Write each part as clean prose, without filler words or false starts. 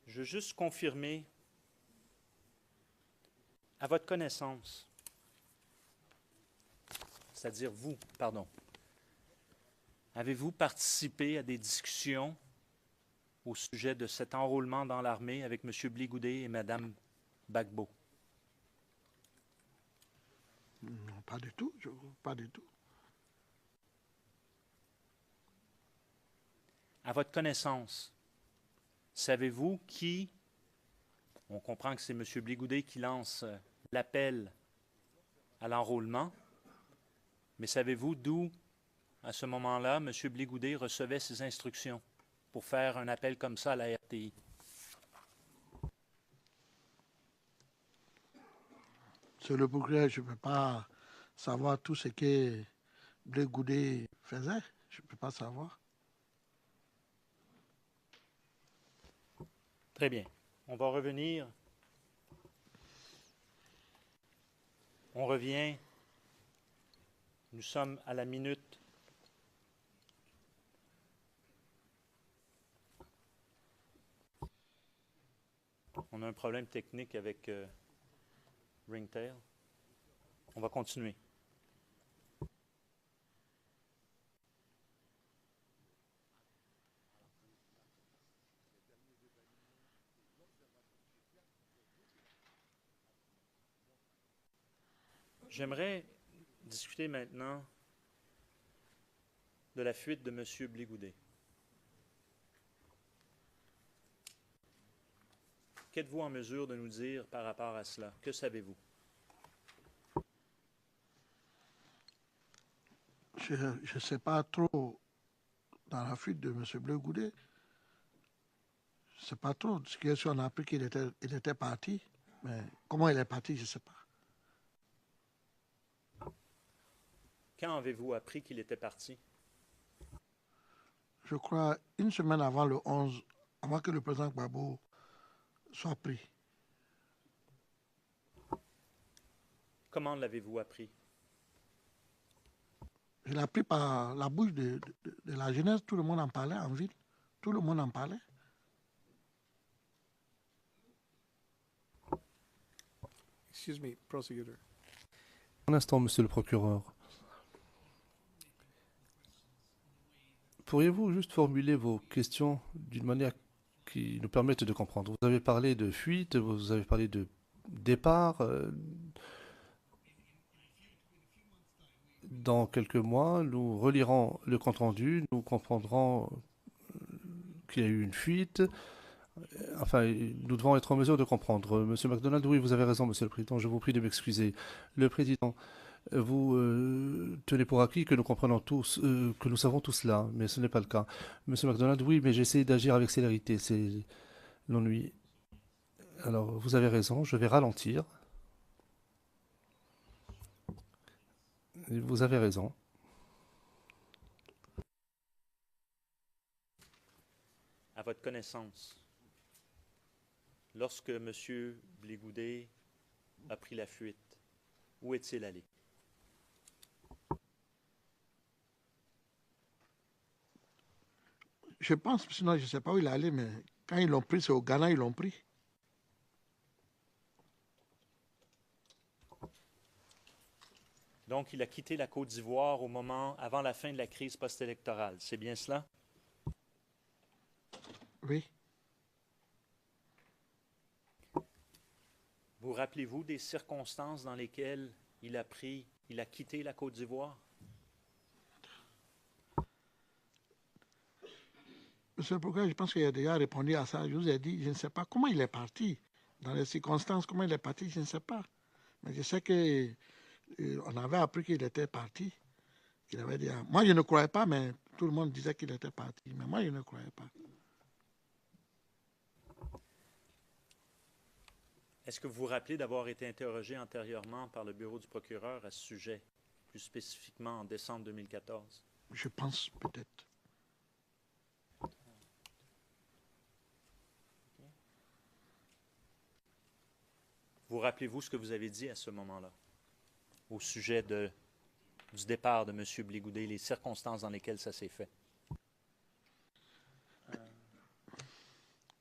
Je veux juste confirmer, à votre connaissance, c'est-à-dire vous, pardon, avez-vous participé à des discussions au sujet de cet enrôlement dans l'armée avec M. Bligoudé et Mme Gbagbo? Non, pas du tout, pas du tout. À votre connaissance, savez-vous qui, on comprend que c'est M. Bligoudé qui lance l'appel à l'enrôlement, mais savez-vous d'où, à ce moment-là, M. Bligoudé recevait ses instructions pour faire un appel comme ça à la RTI? Sur le procureur, je ne peux pas savoir tout ce que Bligoudé faisait. Je ne peux pas savoir. Très bien. On va revenir. On revient. Nous sommes à la minute. On a un problème technique avec Ringtail. On va continuer. J'aimerais discuter maintenant de la fuite de M. Bligoudé. Qu'êtes-vous en mesure de nous dire par rapport à cela? Que savez-vous? Je ne sais pas trop dans la fuite de M. Bligoudé. Je ne sais pas trop. Ce qui est sûr, on a appris qu'il était parti. Mais comment il est parti, je ne sais pas. Quand avez-vous appris qu'il était parti? Je crois une semaine avant le 11, avant que le président Gbagbo soit pris. Comment l'avez-vous appris? Je l'ai appris par la bouche de la jeunesse. Tout le monde en parlait en ville. Tout le monde en parlait. Excuse me, prosecutor. Un instant, monsieur le procureur. Pourriez-vous juste formuler vos questions d'une manière qui nous permette de comprendre? Vous avez parlé de fuite, vous avez parlé de départ. Dans quelques mois, nous relirons le compte-rendu, nous comprendrons qu'il y a eu une fuite. Enfin, nous devons être en mesure de comprendre. Monsieur MacDonald, oui, vous avez raison, Monsieur le Président, je vous prie de m'excuser. Le Président, vous tenez pour acquis que nous comprenons tous, que nous savons tout cela, mais ce n'est pas le cas. Monsieur MacDonald, oui, mais j'essaie d'agir avec célérité, c'est l'ennui. Alors, vous avez raison, je vais ralentir. Vous avez raison. À votre connaissance, lorsque M. Bligoudé a pris la fuite, où est-il allé? Je pense, sinon je ne sais pas où il est allé, mais quand ils l'ont pris, c'est au Ghana, ils l'ont pris. Donc, il a quitté la Côte d'Ivoire avant la fin de la crise post-électorale. C'est bien cela? Oui. Vous rappelez-vous des circonstances dans lesquelles il a quitté la Côte d'Ivoire? Monsieur le procureur, je pense qu'il a déjà répondu à ça. Je vous ai dit, je ne sais pas comment il est parti. Dans les circonstances, comment il est parti, je ne sais pas. Mais je sais qu'on avait appris qu'il était parti. Qu'il avait dit, moi, je ne croyais pas, mais tout le monde disait qu'il était parti. Mais moi, je ne croyais pas. Est-ce que vous vous rappelez d'avoir été interrogé antérieurement par le bureau du procureur à ce sujet, plus spécifiquement en décembre 2014? Je pense peut-être. Vous rappelez-vous ce que vous avez dit à ce moment-là au sujet du départ de M. Bligoudé, les circonstances dans lesquelles ça s'est fait?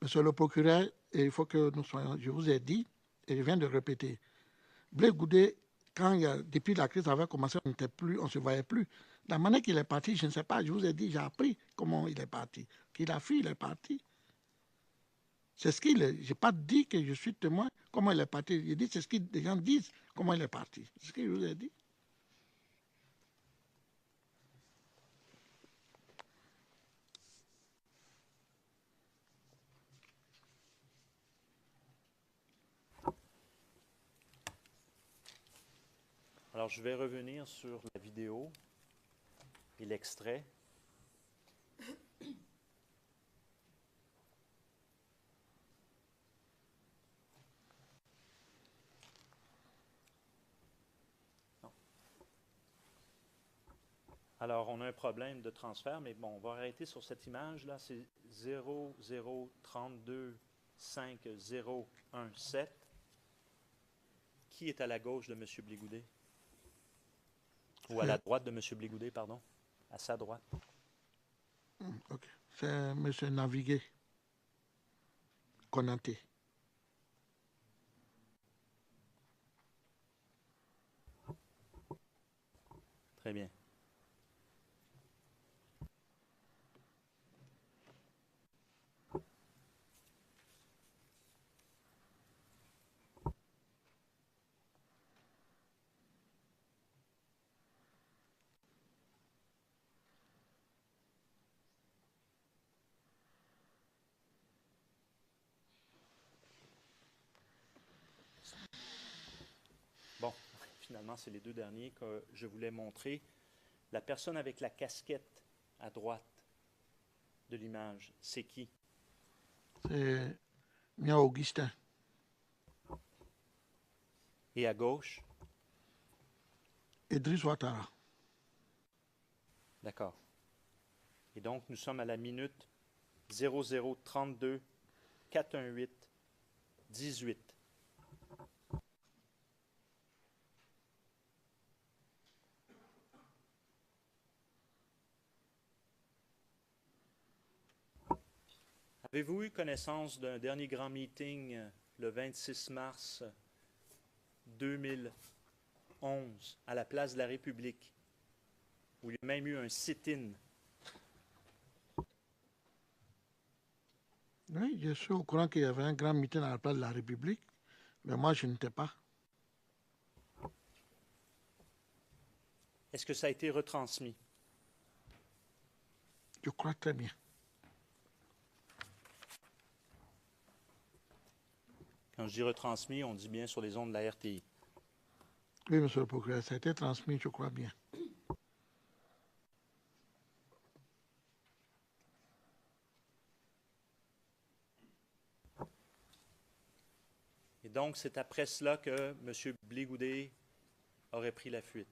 Monsieur le procureur, et il faut que nous soyons, je vous ai dit, et je viens de répéter, Blé Goudé, depuis la crise avait commencé, on ne se voyait plus. La manière qu'il est parti, je ne sais pas, je vous ai dit, j'ai appris comment il est parti. Qu'il a fui, il est parti. C'est ce qu'il est. Je n'ai pas dit que je suis témoin comment il est parti. J'ai dit, c'est ce que les gens disent, comment il est parti. C'est ce que je vous ai dit. Alors, je vais revenir sur la vidéo et l'extrait. Non. Alors, on a un problème de transfert, mais bon, on va arrêter sur cette image-là. C'est 00325017. Qui est à la gauche de M. Blégoudet? Ou à la droite de M. Blégoudet, pardon. À sa droite. Ok. C'est M. Navigué, Konaté. Très bien. Bon, finalement, c'est les deux derniers que je voulais montrer. La personne avec la casquette à droite de l'image, c'est qui? C'est Mia Augustin. Et à gauche? Idriss Ouattara. D'accord. Et donc, nous sommes à la minute 0032 418 18. Avez-vous eu connaissance d'un dernier grand meeting le 26 mars 2011 à la place de la République, où il y a même eu un sit-in? Oui, je suis au courant qu'il y avait un grand meeting à la place de la République, mais moi, je n'étais pas. Est-ce que ça a été retransmis? Je crois très bien. Quand je dis retransmis, on dit bien sur les ondes de la RTI. Oui, monsieur le procureur, ça a été transmis, je crois bien. Et donc, c'est après cela que M. Blégoudet aurait pris la fuite.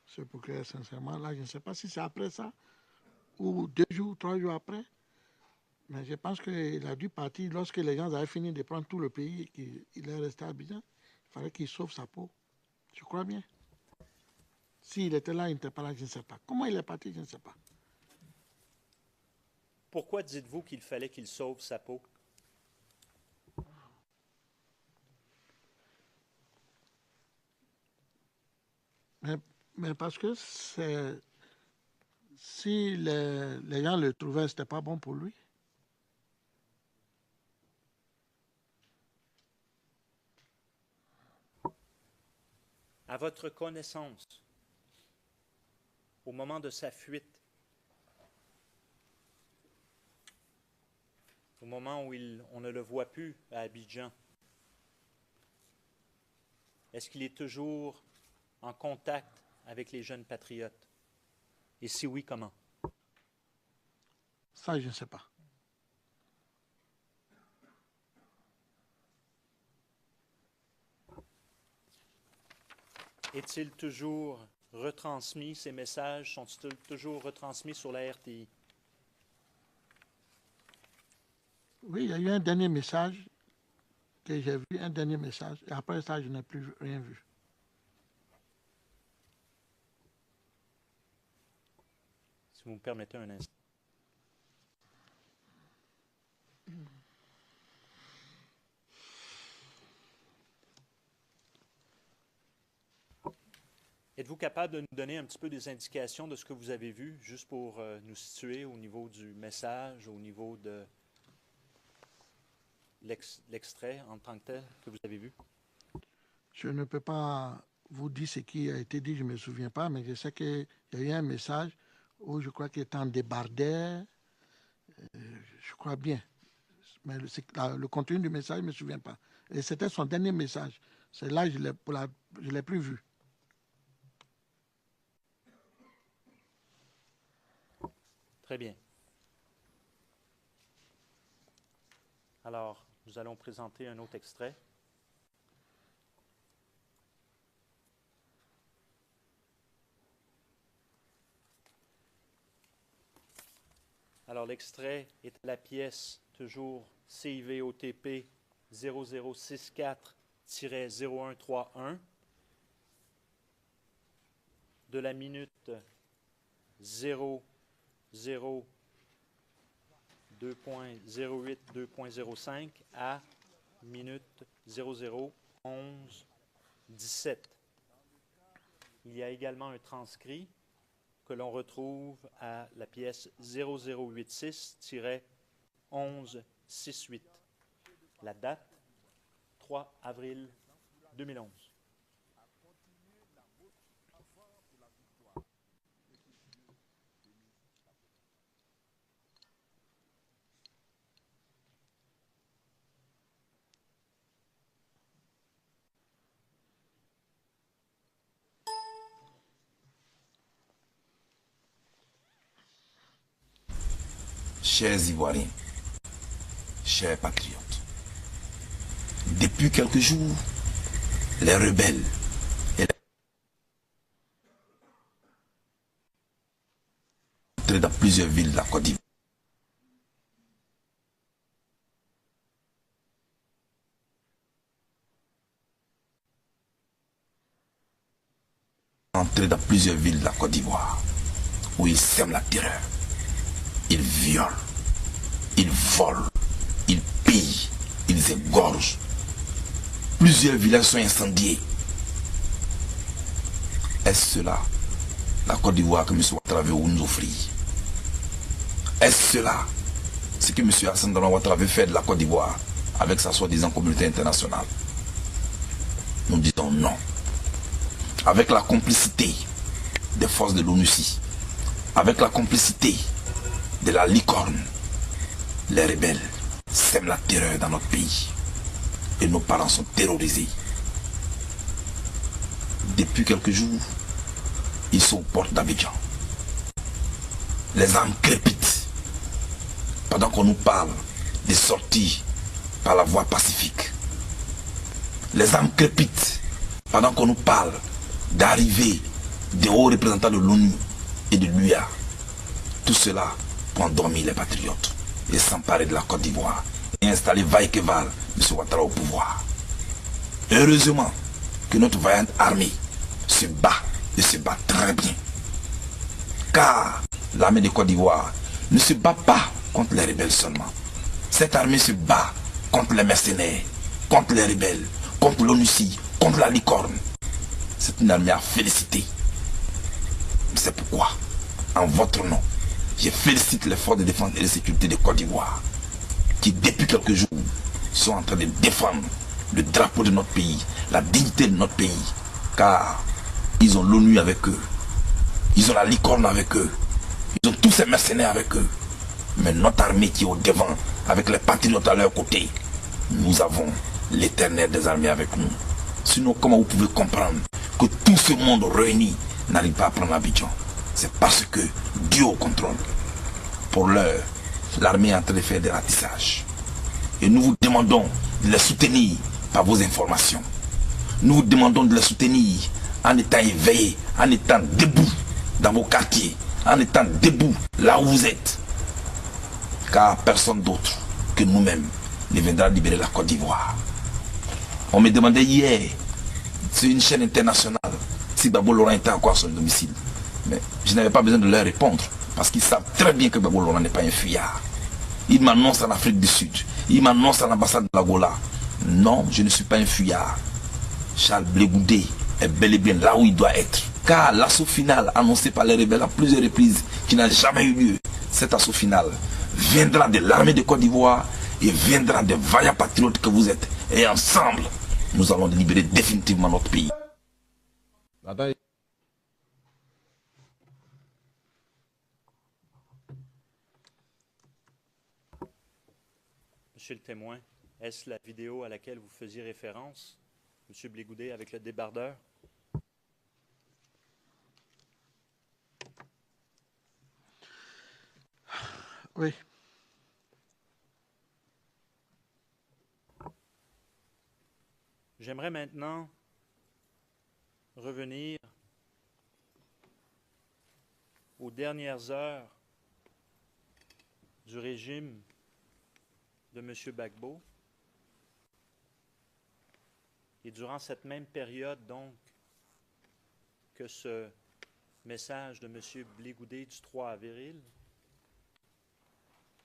Monsieur le procureur, sincèrement, là, je ne sais pas si c'est après ça, ou 2 jours, 3 jours après, mais je pense qu'il a dû partir lorsque les gens avaient fini de prendre tout le pays et qu'il est resté à Abidjan. Il fallait qu'il sauve sa peau. Je crois bien. S'il était là, il n'était pas là, je ne sais pas. Comment il est parti, je ne sais pas. Pourquoi dites-vous qu'il fallait qu'il sauve sa peau? Mais parce que si les gens le trouvaient, ce n'était pas bon pour lui. À votre connaissance, au moment de sa fuite, au moment où on ne le voit plus à Abidjan, est-ce qu'il est toujours en contact avec les jeunes patriotes? Et si oui, comment? Ça, je ne sais pas. Est-il toujours retransmis, ces messages sont-ils toujours retransmis sur la RTI? Oui, il y a eu un dernier message que j'ai vu, un dernier message, et après ça, je n'ai plus rien vu. Si vous me permettez un instant. Êtes-vous capable de nous donner un petit peu des indications de ce que vous avez vu, juste pour nous situer au niveau du message, au niveau de l'extrait en tant que tel que vous avez vu? Je ne peux pas vous dire ce qui a été dit, je ne me souviens pas, mais je sais qu'il y a eu un message où je crois qu'il était en débardeur, je crois bien. Mais le contenu du message, je ne me souviens pas. Et c'était son dernier message. C'est là que je ne l'ai plus vu. Très bien. Alors, nous allons présenter un autre extrait. Alors, l'extrait est à la pièce, toujours CIVOTP 0064-0131 de la minute 2.08-2.05 à minute 00:11:17. Il y a également un transcrit que l'on retrouve à la pièce 0086-1168. La date, 3 avril 2011. Chers Ivoiriens, chers patriotes, depuis quelques jours, les rebelles et entrés dans plusieurs villes de la Côte d'Ivoire. Entrés dans plusieurs villes de la Côte d'Ivoire, où ils sèment la terreur. Ils violent, ils volent, ils pillent, ils égorgent. Plusieurs villages sont incendiés. Est-ce cela la Côte d'Ivoire que M. Ouattara veut nous offrir? Est-ce cela ce que M. Alassane Dramane Ouattara veut faire de la Côte d'Ivoire avec sa soi-disant communauté internationale? Nous disons non. Avec la complicité des forces de l'ONUCI, avec la complicité de la licorne, les rebelles sèment la terreur dans notre pays et nos parents sont terrorisés. Depuis quelques jours, ils sont aux portes d'Abidjan. Les armes crépitent pendant qu'on nous parle des sorties par la voie pacifique. Les armes crépitent pendant qu'on nous parle d'arrivée des hauts représentants de l'ONU et de l'UA. Tout cela pour endormir les patriotes et s'emparer de la Côte d'Ivoire et installer vaille-que-vaille M. Ouattara au pouvoir. Heureusement que notre vaillante armée se bat et se bat très bien. Car l'armée de Côte d'Ivoire ne se bat pas contre les rebelles seulement. Cette armée se bat contre les mercenaires, contre les rebelles, contre l'ONUCI, contre la licorne. C'est une armée à féliciter. C'est pourquoi, en votre nom, je félicite les forces de défense et de sécurité de Côte d'Ivoire qui, depuis quelques jours, sont en train de défendre le drapeau de notre pays, la dignité de notre pays. Car ils ont l'ONU avec eux, ils ont la licorne avec eux, ils ont tous ces mercenaires avec eux. Mais notre armée qui est au devant, avec les patriotes à leur côté, nous avons l'éternel des armées avec nous. Sinon, comment vous pouvez comprendre que tout ce monde réuni n'arrive pas à prendre Abidjan? C'est parce que Dieu au contrôle. Pour l'heure, l'armée est en train de faire des ratissages. Et nous vous demandons de les soutenir par vos informations. Nous vous demandons de les soutenir en étant éveillés, en étant debout dans vos quartiers, en étant debout là où vous êtes. Car personne d'autre que nous-mêmes ne viendra libérer la Côte d'Ivoire. On me demandait hier, sur une chaîne internationale, si Gbagbo Laurent était encore à son domicile. Mais je n'avais pas besoin de leur répondre, parce qu'ils savent très bien que Gbagbo Laurent n'est pas un fuyard. Il m'annonce en Afrique du Sud. Il m'annonce à l'ambassade de l'Angola. Non, je ne suis pas un fuyard. Charles Blé Goudé est bel et bien là où il doit être. Car l'assaut final annoncé par les rebelles à plusieurs reprises, qui n'a jamais eu lieu, cet assaut final viendra de l'armée de Côte d'Ivoire et viendra des vaillants patriotes que vous êtes. Et ensemble, nous allons libérer définitivement notre pays. Monsieur le témoin, est-ce la vidéo à laquelle vous faisiez référence, Monsieur Blé Goudé, avec le débardeur? Oui. J'aimerais maintenant revenir aux dernières heures du régime de M. Gbagbo. Et durant cette même période, donc, que ce message de M. Blé Goudé du 3 avril,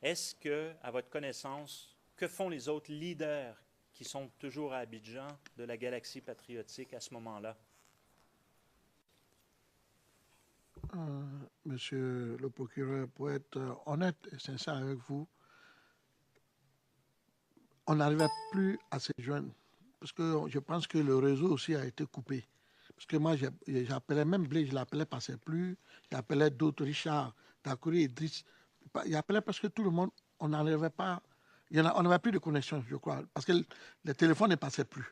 est-ce que, à votre connaissance, que font les autres leaders qui sont toujours à Abidjan de la galaxie patriotique à ce moment-là? Monsieur le procureur, pour être honnête et sincère avec vous, on n'arrivait plus à se joindre. Parce que je pense que le réseau aussi a été coupé. Parce que moi, j'appelais même Blé, je l'appelais Passez Plus, j'appelais d'autres, Richard, Dakouri, Idriss. J'appelais parce que tout le monde, on n'arrivait pas, on n'avait plus de connexion, je crois, parce que le téléphone ne passait plus.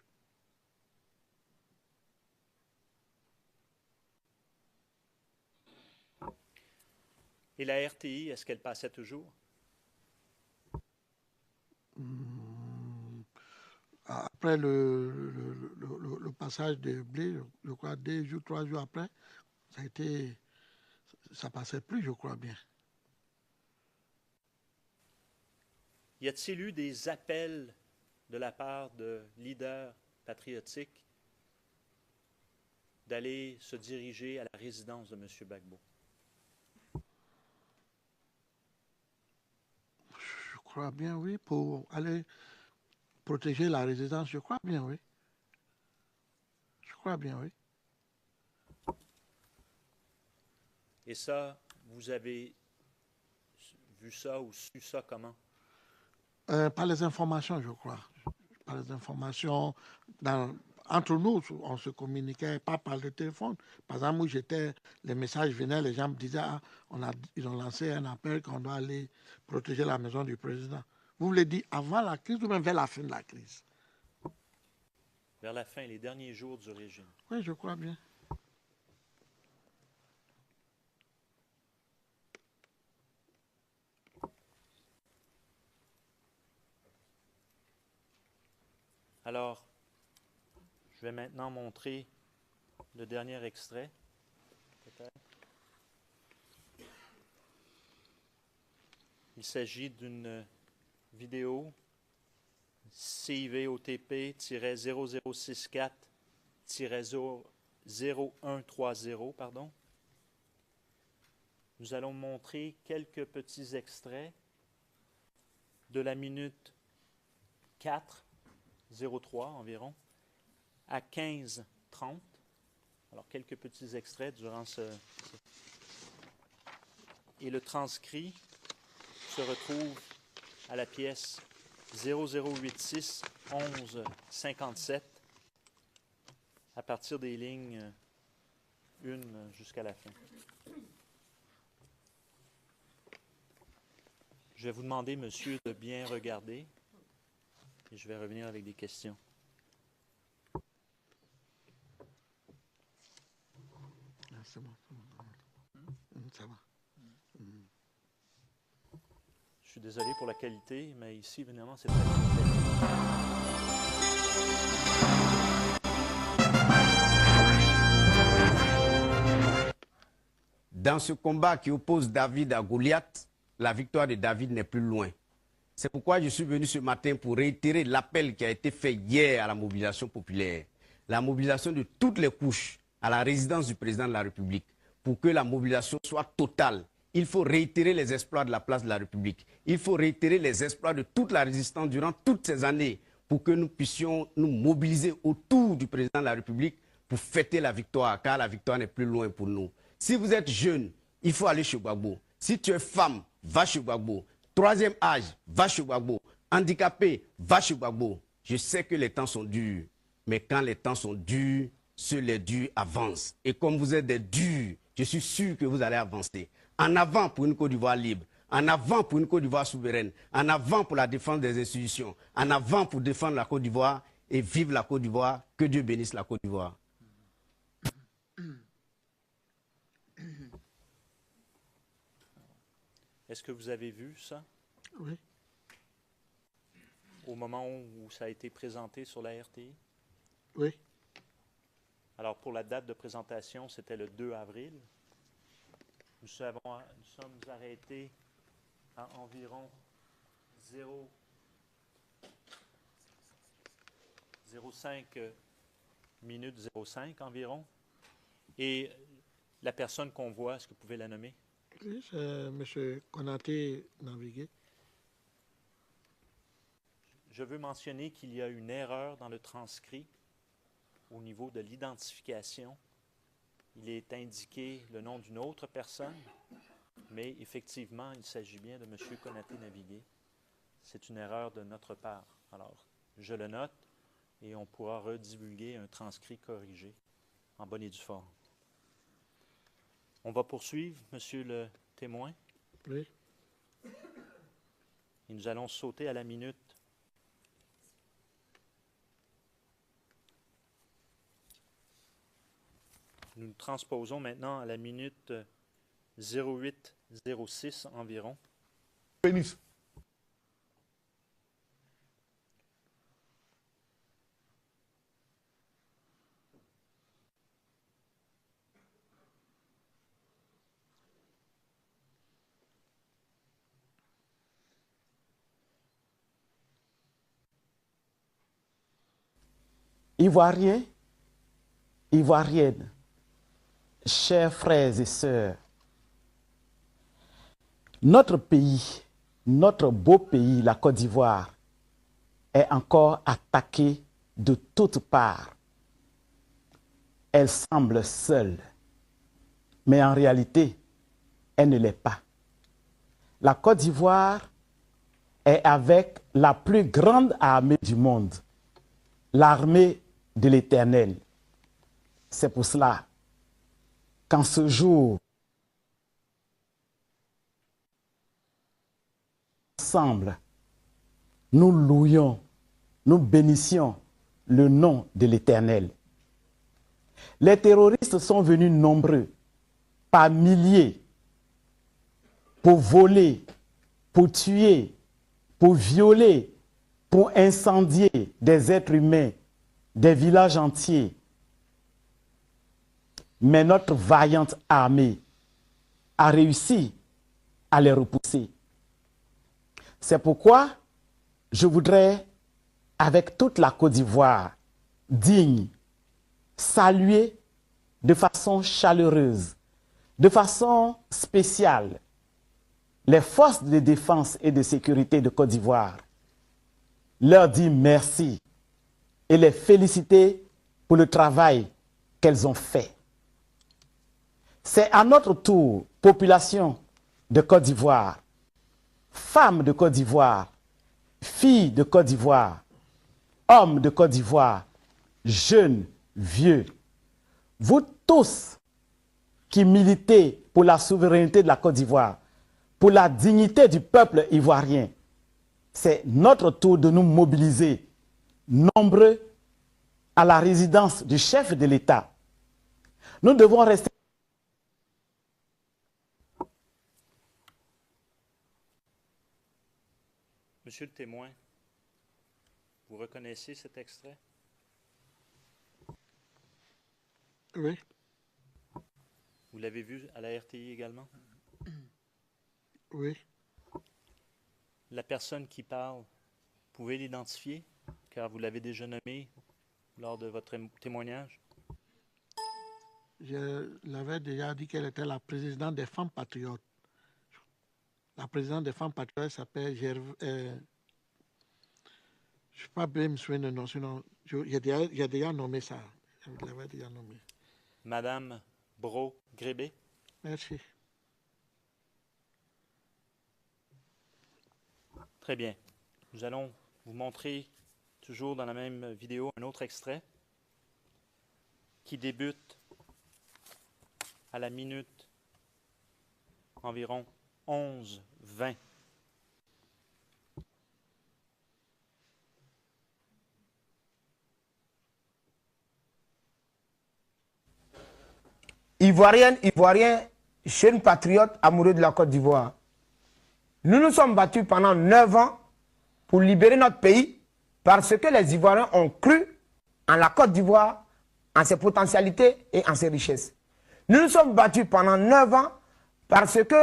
Et la RTI, est-ce qu'elle passait toujours? Après le passage de Blé, je crois 2 jours, 3 jours après, ça passait plus, je crois bien. Y a-t-il eu des appels de la part de leaders patriotiques d'aller se diriger à la résidence de M. Gbagbo? Je crois bien, oui, pour aller protéger la résidence, je crois bien, oui. Je crois bien, oui. Et ça, vous avez vu ça ou su ça comment? Par les informations, je crois. Par les informations, entre nous, on se communiquait pas par le téléphone. Par exemple, où j'étais, les messages venaient, les gens me disaient, ah, ils ont lancé un appel qu'on doit aller protéger la maison du président. Vous voulez dire avant la crise ou même vers la fin de la crise? Vers la fin, les derniers jours du régime. Oui, je crois bien. Alors, je vais maintenant montrer le dernier extrait, peut-être. Il s'agit d'une vidéo CIVOTP-0064-0130, pardon. Nous allons montrer quelques petits extraits de la minute 4:03 environ à 15:30. Alors, quelques petits extraits durant Et le transcrit se retrouve à la pièce 0086 11 57 à partir des lignes 1 jusqu'à la fin. Je vais vous demander, monsieur, de bien regarder et je vais revenir avec des questions. C'est bon, ça va. Je suis désolé pour la qualité, mais ici, évidemment, c'est pas la qualité. Dans ce combat qui oppose David à Goliath, la victoire de David n'est plus loin. C'est pourquoi je suis venu ce matin pour réitérer l'appel qui a été fait hier à la mobilisation populaire. La mobilisation de toutes les couches à la résidence du président de la République pour que la mobilisation soit totale il faut réitérer les exploits de la place de la République. Il faut réitérer les exploits de toute la résistance durant toutes ces années pour que nous puissions nous mobiliser autour du président de la République pour fêter la victoire, car la victoire n'est plus loin pour nous. Si vous êtes jeune, il faut aller chez Gbagbo. Si tu es femme, va chez Gbagbo. Troisième âge, va chez Gbagbo. Handicapé, va chez Gbagbo. Je sais que les temps sont durs, mais quand les temps sont durs, ceux les durs avancent. Et comme vous êtes des durs, je suis sûr que vous allez avancer. En avant pour une Côte d'Ivoire libre, en avant pour une Côte d'Ivoire souveraine, en avant pour la défense des institutions, en avant pour défendre la Côte d'Ivoire et vive la Côte d'Ivoire. Que Dieu bénisse la Côte d'Ivoire. Est-ce que vous avez vu ça Oui. au moment où ça a été présenté sur la RTI? Oui. Alors, pour la date de présentation, c'était le 2 avril. Nous sommes arrêtés à environ 0,5 minutes 05 environ. Et la personne qu'on voit, est-ce que vous pouvez la nommer? Oui, c'est M. Konaté Navigué. Je veux mentionner qu'il y a une erreur dans le transcrit au niveau de l'identification. Il est indiqué le nom d'une autre personne, mais effectivement, il s'agit bien de M. Konaté Navigué. C'est une erreur de notre part. Alors, je le note et on pourra redivulguer un transcrit corrigé en bonne et due forme. On va poursuivre, Monsieur le témoin. Oui. Et nous allons sauter à la minute. Nous nous transposons maintenant à la minute 0806 environ. Pénis. Ivoiriens, Ivoiriennes, chers frères et sœurs, notre pays, notre beau pays, la Côte d'Ivoire, est encore attaqué de toutes parts. Elle semble seule, mais en réalité, elle ne l'est pas. La Côte d'Ivoire est avec la plus grande armée du monde, l'armée de l'Éternel. C'est pour cela qu'en ce jour, ensemble, nous louions, nous bénissions le nom de l'Éternel. Les terroristes sont venus nombreux, par milliers, pour voler, pour tuer, pour violer, pour incendier des êtres humains, des villages entiers. Mais notre vaillante armée a réussi à les repousser. C'est pourquoi je voudrais, avec toute la Côte d'Ivoire, digne, saluer de façon chaleureuse, de façon spéciale, les forces de défense et de sécurité de Côte d'Ivoire, leur dire merci et les féliciter pour le travail qu'elles ont fait. C'est à notre tour, population de Côte d'Ivoire, femmes de Côte d'Ivoire, filles de Côte d'Ivoire, hommes de Côte d'Ivoire, jeunes, vieux, vous tous qui militez pour la souveraineté de la Côte d'Ivoire, pour la dignité du peuple ivoirien, c'est notre tour de nous mobiliser, nombreux, à la résidence du chef de l'État. Nous devons rester. Monsieur le témoin, vous reconnaissez cet extrait? Oui. Vous l'avez vu à la RTI également? Oui. La personne qui parle, vous pouvez l'identifier, car vous l'avez déjà nommé lors de votre témoignage? Je l'avais déjà dit qu'elle était la présidente des femmes patriotes. La présidente des femmes patriotes s'appelle Gervais. Je ne sais pas bien me souvenir de nom, sinon j'ai déjà nommé ça. Je l'avais déjà nommé. Madame Brault-Grébé. Merci. Très bien. Nous allons vous montrer, toujours dans la même vidéo, un autre extrait qui débute à la minute environ 11:20. Ivoirienne, Ivoirien, jeune patriote amoureux de la Côte d'Ivoire. Nous nous sommes battus pendant 9 ans pour libérer notre pays parce que les Ivoiriens ont cru en la Côte d'Ivoire, en ses potentialités et en ses richesses. Nous nous sommes battus pendant 9 ans parce que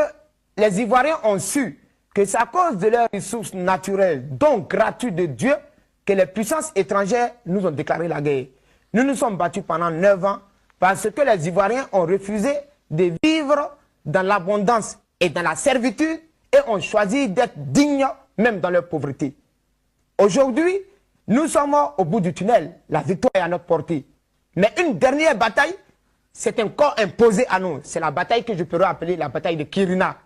les Ivoiriens ont su que c'est à cause de leurs ressources naturelles, donc gratuites de Dieu, que les puissances étrangères nous ont déclaré la guerre. Nous nous sommes battus pendant 9 ans parce que les Ivoiriens ont refusé de vivre dans l'abondance et dans la servitude et ont choisi d'être dignes même dans leur pauvreté. Aujourd'hui, nous sommes au bout du tunnel. La victoire est à notre portée. Mais une dernière bataille, c'est encore imposé à nous. C'est la bataille que je pourrais appeler la bataille de Kirina.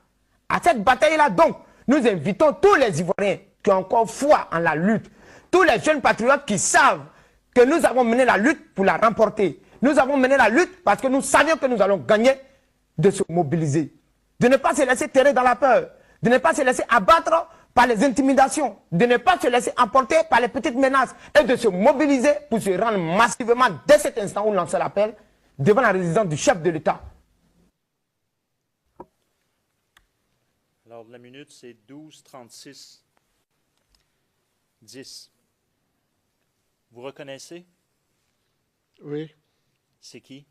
À cette bataille-là, donc, nous invitons tous les Ivoiriens qui ont encore foi en la lutte, tous les jeunes patriotes qui savent que nous avons mené la lutte pour la remporter. Nous avons mené la lutte parce que nous savions que nous allons gagner, de se mobiliser, de ne pas se laisser terrer dans la peur, de ne pas se laisser abattre par les intimidations, de ne pas se laisser emporter par les petites menaces et de se mobiliser pour se rendre massivement dès cet instant où l'on se l'appelle devant la résidence du chef de l'État. Alors, la minute, c'est 12:36. 10. Vous reconnaissez? Oui. C'est qui?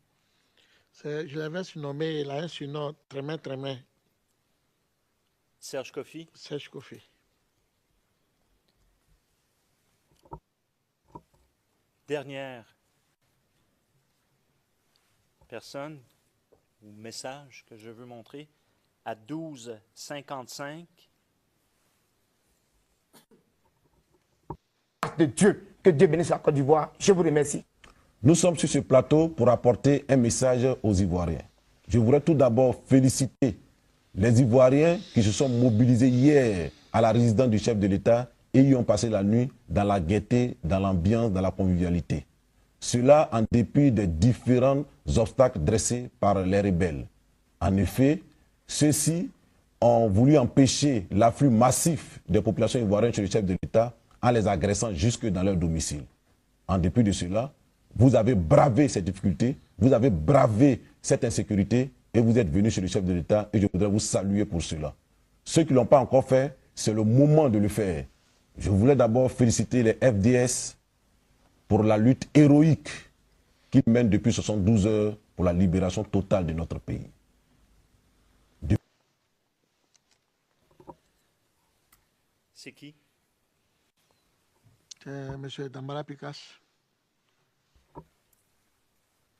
Je l'avais surnommé, il a un surnom Trémin. Serge Kofi? Serge Kofi. Dernière personne ou message que je veux montrer à 12:55. De Dieu, que Dieu bénisse la Côte d'Ivoire. Je vous remercie. Nous sommes sur ce plateau pour apporter un message aux Ivoiriens. Je voudrais tout d'abord féliciter les Ivoiriens qui se sont mobilisés hier à la résidence du chef de l'État et y ont passé la nuit dans la gaieté, dans l'ambiance, dans la convivialité. Cela en dépit des différents obstacles dressés par les rebelles. En effet, ceux-ci ont voulu empêcher l'afflux massif des populations ivoiriennes chez le chef de l'État en les agressant jusque dans leur domicile. En dépit de cela, vous avez bravé ces difficultés, vous avez bravé cette insécurité et vous êtes venus chez le chef de l'État et je voudrais vous saluer pour cela. Ceux qui ne l'ont pas encore fait, c'est le moment de le faire. Je voulais d'abord féliciter les FDS pour la lutte héroïque qu'ils mènent depuis 72 heures pour la libération totale de notre pays. C'est qui? M. Dambara Picasse.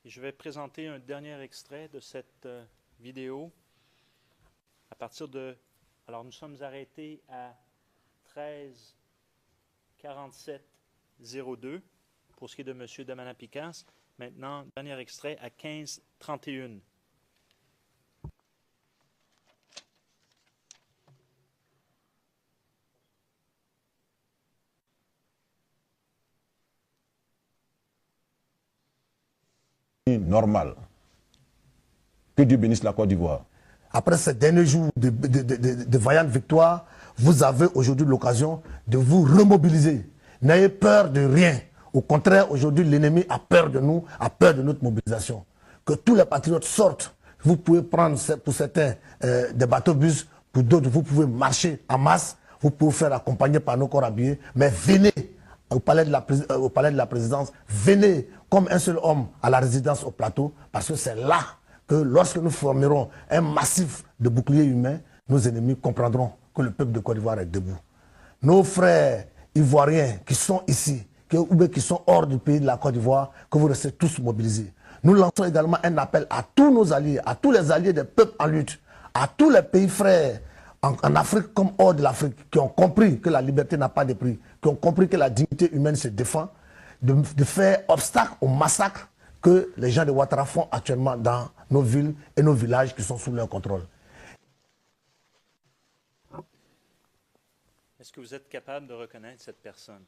Et je vais présenter un dernier extrait de cette vidéo à partir de... Alors, nous sommes arrêtés à 13:47:02 pour ce qui est de M. Dambara Picasse. Maintenant, dernier extrait à 15:31. Normal. Que Dieu bénisse la Côte d'Ivoire. Après ces derniers jours de vaillantes victoires, vous avez aujourd'hui l'occasion de vous remobiliser. N'ayez peur de rien. Au contraire, aujourd'hui, l'ennemi a peur de nous, a peur de notre mobilisation. Que tous les patriotes sortent. Vous pouvez prendre pour certains des bateaux-bus, pour d'autres, vous pouvez marcher en masse, vous pouvez faire accompagner par nos corps habillés, mais venez au palais de la présidence, venez comme un seul homme à la résidence au plateau, parce que c'est là que lorsque nous formerons un massif de boucliers humains, nos ennemis comprendront que le peuple de Côte d'Ivoire est debout. Nos frères ivoiriens qui sont ici, ou bien qui sont hors du pays de la Côte d'Ivoire, que vous restez tous mobilisés. Nous lançons également un appel à tous nos alliés, à tous les alliés des peuples en lutte, à tous les pays frères, en Afrique comme hors de l'Afrique, qui ont compris que la liberté n'a pas de prix, qui ont compris que la dignité humaine se défend, de faire obstacle au massacre que les gens de Ouattara font actuellement dans nos villes et nos villages qui sont sous leur contrôle. Est-ce que vous êtes capable de reconnaître cette personne?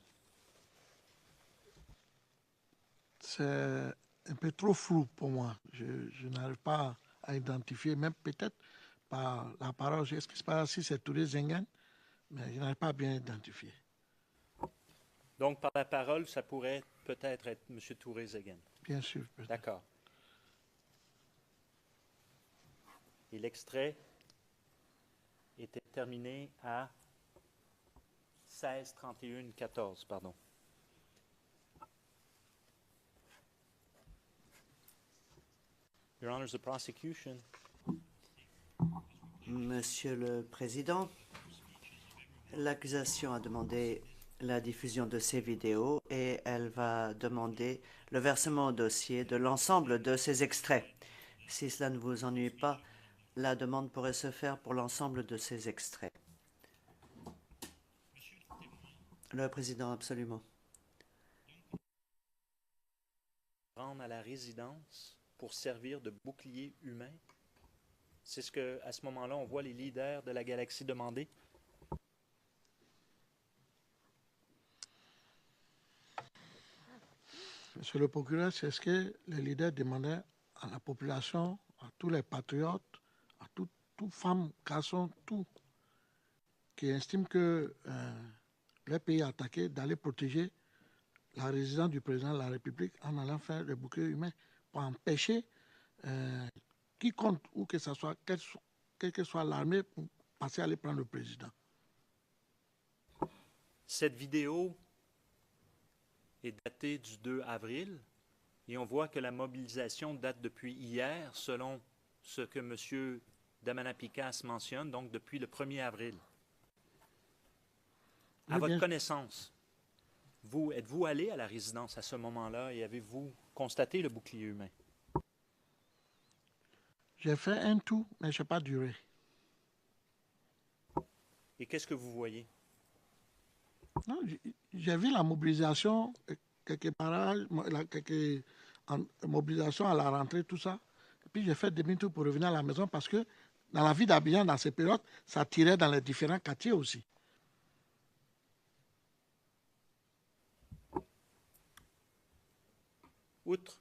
C'est un peu trop flou pour moi. Je n'arrive pas à identifier, même peut-être par la parole. Est-ce que c'est pas si c'est Touré Zengan? Mais je n'arrive pas à bien identifier. Donc, par la parole, ça pourrait peut-être être M. Touré Zengan. Bien sûr. D'accord. Et l'extrait était terminé à 16:31:14, pardon. Your Honor, the prosecution. Monsieur le Président, l'accusation a demandé la diffusion de ces vidéos et elle va demander le versement au dossier de l'ensemble de ces extraits. Si cela ne vous ennuie pas, la demande pourrait se faire pour l'ensemble de ces extraits. Le Président, absolument. Rendre à la résidence pour servir de bouclier humain. C'est ce que, à ce moment-là, on voit les leaders de la galaxie demander. Monsieur le procureur, c'est ce que les leaders demandaient à la population, à tous les patriotes, à toutes femmes, garçons, tout, qui estiment que le pays est attaqué, d'aller protéger la résidence du président de la République en allant faire le bouclier humain pour empêcher quiconque, ou que ce soit, quelle que soit l'armée, pour passer à aller prendre le président. Cette vidéo est datée du 2 avril et on voit que la mobilisation date depuis hier, selon ce que M. Damana Picasse mentionne, donc depuis le 1er avril. À votre connaissance, êtes-vous allé à la résidence à ce moment-là et avez-vous constaté le bouclier humain? J'ai fait un tout, mais je n'ai pas duré. Et qu'est-ce que vous voyez? Non, j'ai vu la mobilisation, quelques parages, quelques mobilisations à la rentrée, tout ça. Et puis j'ai fait demi-tour pour revenir à la maison parce que dans la vie d'Abidjan, dans ces périodes, ça tirait dans les différents quartiers aussi. Outre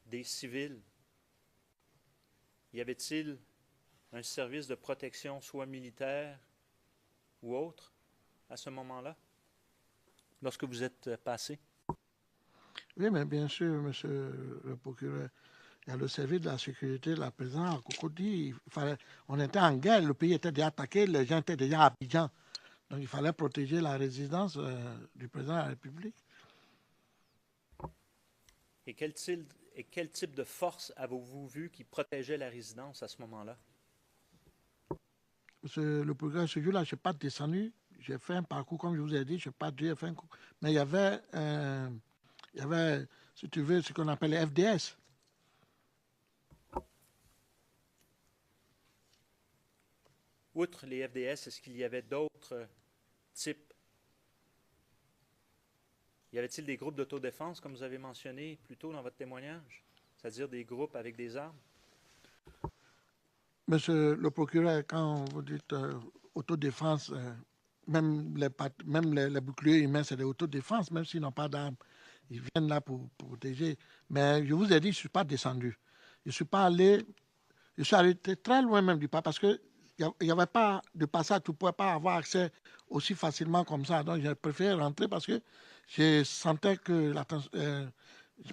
des civils, y avait-il un service de protection, soit militaire ou autre, à ce moment-là, lorsque vous êtes passé? Oui, mais bien sûr, monsieur le procureur, il y a le service de la sécurité de la présidence à Cocody. On était en guerre, le pays était déjà attaqué, les gens étaient déjà à Abidjan. Donc il fallait protéger la résidence du président de la République. Et quel type de force avez-vous vu qui protégeait la résidence à ce moment-là? Monsieur le procureur, ce jour-là, je n'ai pas descendu. J'ai fait un parcours, comme je vous ai dit, je n'ai pas dû faire un coup. Mais il y avait, si tu veux, ce qu'on appelle les FDS. Outre les FDS, est-ce qu'il y avait d'autres types? Y avait-il des groupes d'autodéfense, comme vous avez mentionné plus tôt dans votre témoignage? C'est-à-dire des groupes avec des armes? Monsieur le procureur, quand vous dites autodéfense, même les boucliers humains, c'est des autodéfenses, même s'ils n'ont pas d'armes. Ils viennent là pour protéger. Mais je vous ai dit, je ne suis pas descendu. Je suis pas allé, je suis allé très loin même du pas, parce qu'il n'y avait pas de passage, tu ne pouvais pas avoir accès aussi facilement comme ça. Donc j'ai préféré rentrer parce que je sentais que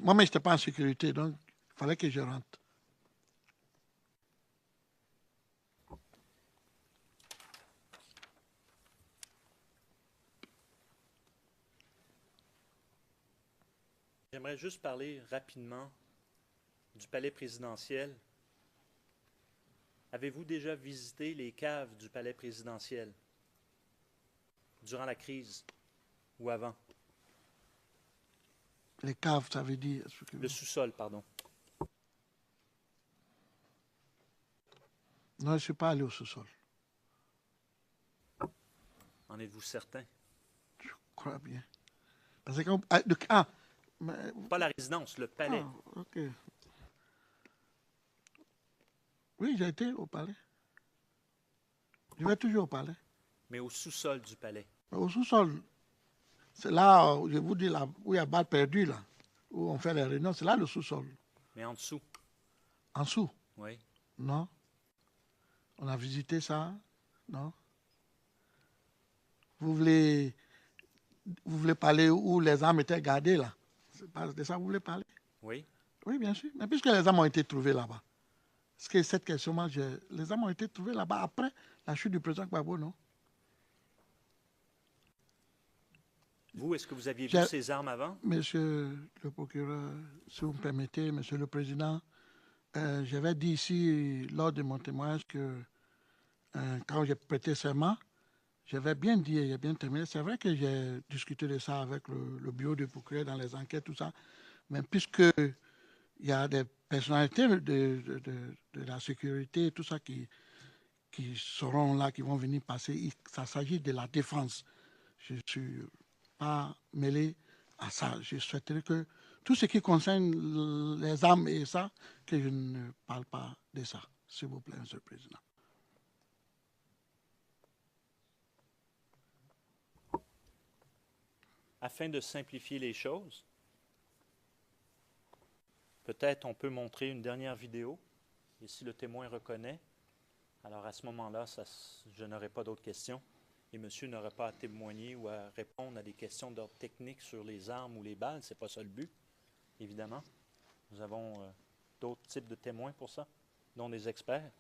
moi-même, je n'étais pas en sécurité, donc il fallait que je rentre. J'aimerais juste parler rapidement du palais présidentiel. Avez-vous déjà visité les caves du palais présidentiel durant la crise ou avant? Les caves, ça veut dire... Le sous-sol, pardon. Non, je ne suis pas allé au sous-sol. En êtes-vous certain? Je crois bien. Parce que... Pas la résidence, le palais. Ah, ok. Oui, j'ai été au palais. Je vais toujours au palais. Mais au sous-sol du palais. Au sous-sol, c'est là, je vous dis, là, où il y a balle perdue, là, où on fait les réunions, c'est là le sous-sol. Mais en dessous? En dessous? Oui. Non. On a visité ça? Non. Vous voulez parler où les armes étaient gardées, là? C'est pas de ça que vous voulez parler? Oui. Oui, bien sûr. Mais puisque les armes ont été trouvées là-bas, est-ce que cette question-là, les armes ont été trouvées là-bas après la chute du président Gbagbo, non? Vous, est-ce que vous aviez vu ces armes avant? Monsieur le procureur, si vous me permettez, monsieur le président, j'avais dit ici, lors de mon témoignage, que quand j'ai prêté serment, j'avais bien dit, et j'ai bien terminé, c'est vrai que j'ai discuté de ça avec le bureau du procureur dans les enquêtes, tout ça, mais puisque il y a des personnalités de la sécurité, tout ça qui seront là, qui vont venir passer, ça s'agit de la défense. Je ne suis pas mêlé à ça. Je souhaiterais que tout ce qui concerne les armes et ça, que je ne parle pas de ça. S'il vous plaît, monsieur le président. Afin de simplifier les choses, peut-être on peut montrer une dernière vidéo, et si le témoin reconnaît, alors à ce moment-là, je n'aurai pas d'autres questions, et monsieur n'aura pas à témoigner ou à répondre à des questions d'ordre technique sur les armes ou les balles. Ce n'est pas ça le but, évidemment. Nous avons d'autres types de témoins pour ça, dont des experts.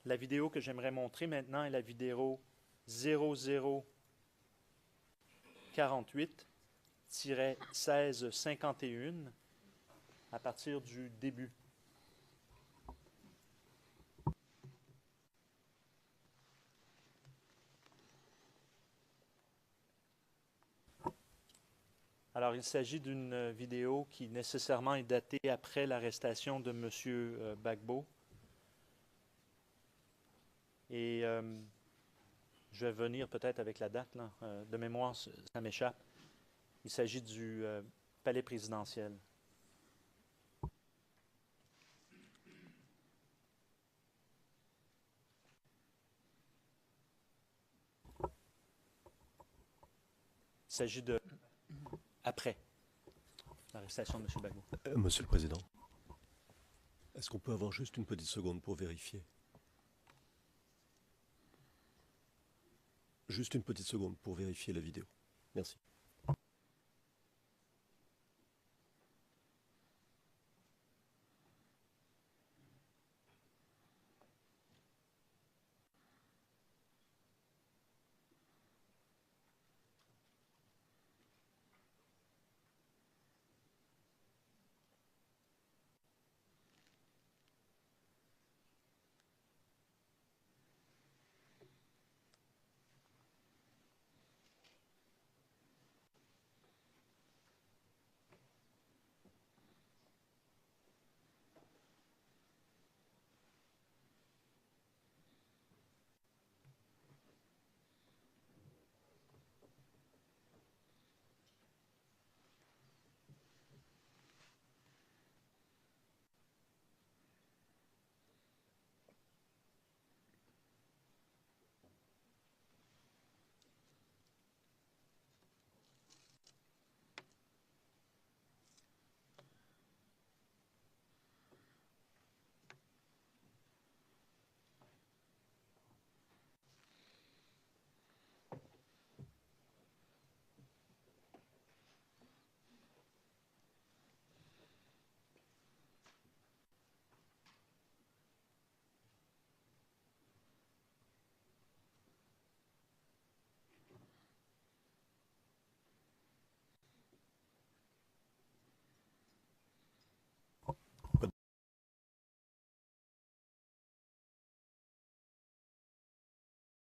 La vidéo que j'aimerais montrer maintenant est la vidéo 0048-1651 à partir du début. Alors, il s'agit d'une vidéo qui nécessairement est datée après l'arrestation de M. Gbagbo. Et je vais venir peut-être avec la date, là. De mémoire, ça m'échappe. Il s'agit du palais présidentiel. Il s'agit de après l'arrestation de M. Gbagbo. Monsieur le Président, est-ce qu'on peut avoir juste une petite seconde pour vérifier? Juste une petite seconde pour vérifier la vidéo. Merci.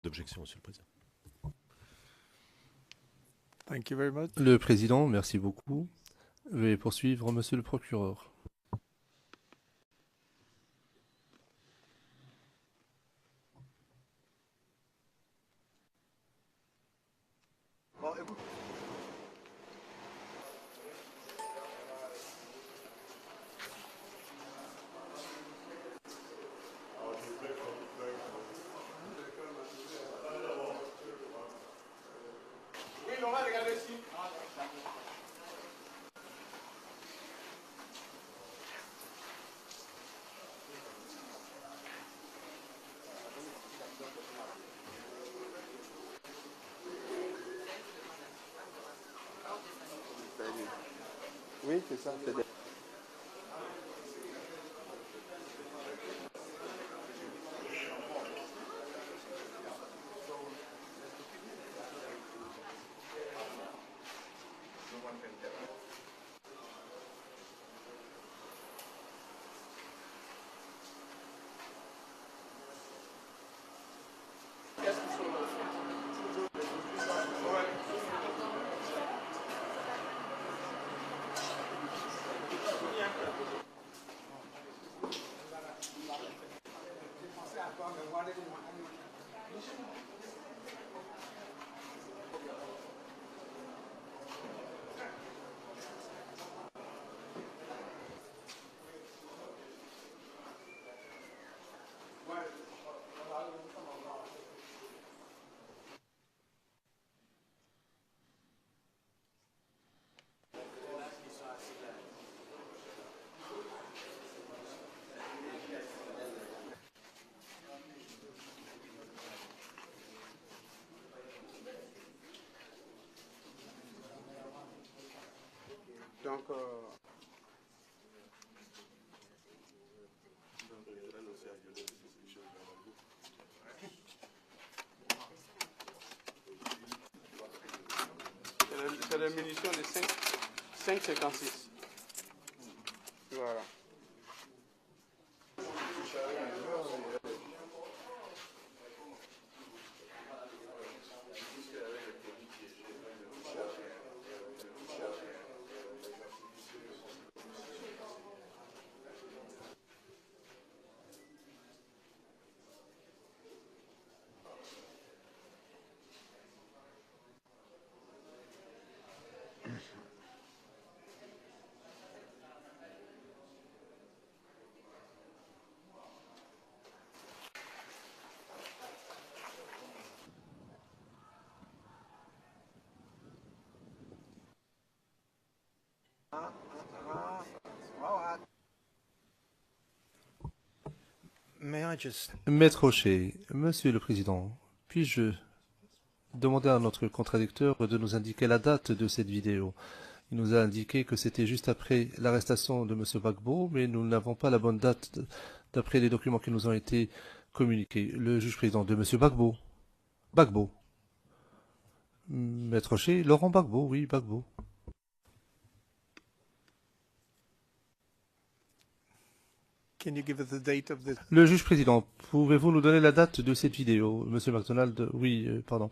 D'objection, Monsieur le Président. Thank you very much. Le Président, merci beaucoup. Je vais poursuivre Monsieur le procureur. Oui, c'est ça. Donc, c'est la munition de 5,56. Voilà. Maître Rocher, Monsieur le Président, puis-je demander à notre contradicteur de nous indiquer la date de cette vidéo? Il nous a indiqué que c'était juste après l'arrestation de Monsieur Gbagbo, mais nous n'avons pas la bonne date d'après les documents qui nous ont été communiqués. Le juge président de Monsieur Gbagbo. Gbagbo. Maître Rocher, Laurent Gbagbo, oui, Gbagbo. Le juge président, pouvez-vous nous donner la date de cette vidéo? Monsieur MacDonald, oui, pardon.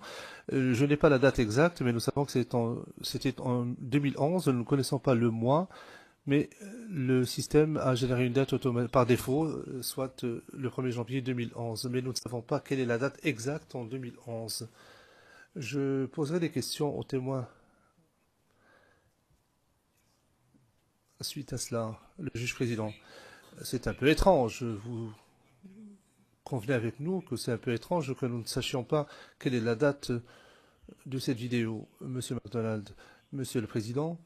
Je n'ai pas la date exacte, mais nous savons que c'était en 2011. Nous ne connaissons pas le mois, mais le système a généré une date par défaut, soit le 1er janvier 2011. Mais nous ne savons pas quelle est la date exacte en 2011. Je poserai des questions aux témoins. Suite à cela, le juge président. C'est un peu étrange, vous convenez avec nous que c'est un peu étrange que nous ne sachions pas quelle est la date de cette vidéo. Monsieur MacDonald, Monsieur le Président,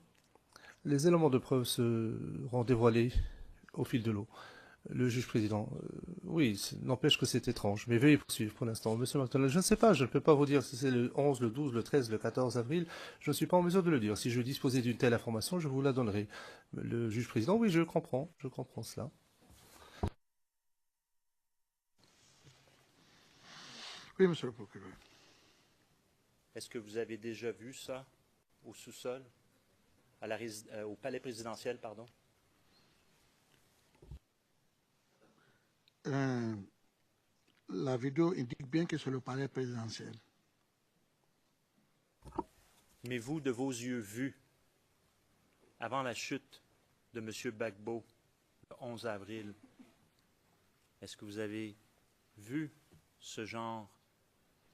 les éléments de preuve seront dévoilés au fil de l'eau. Le juge président, oui, n'empêche que c'est étrange, mais veuillez poursuivre pour l'instant. Monsieur MacDonald, je ne sais pas, je ne peux pas vous dire si c'est le 11, le 12, le 13, le 14 avril, je ne suis pas en mesure de le dire. Si je disposais d'une telle information, je vous la donnerai. Le juge président, oui, je comprends cela. Oui, monsieur le procureur. Est-ce que vous avez déjà vu ça au sous-sol, au palais présidentiel, pardon? La vidéo indique bien que c'est le palais présidentiel. Mais vous, de vos yeux vus, avant la chute de M. Gbagbo, le 11 avril, est-ce que vous avez vu ce genre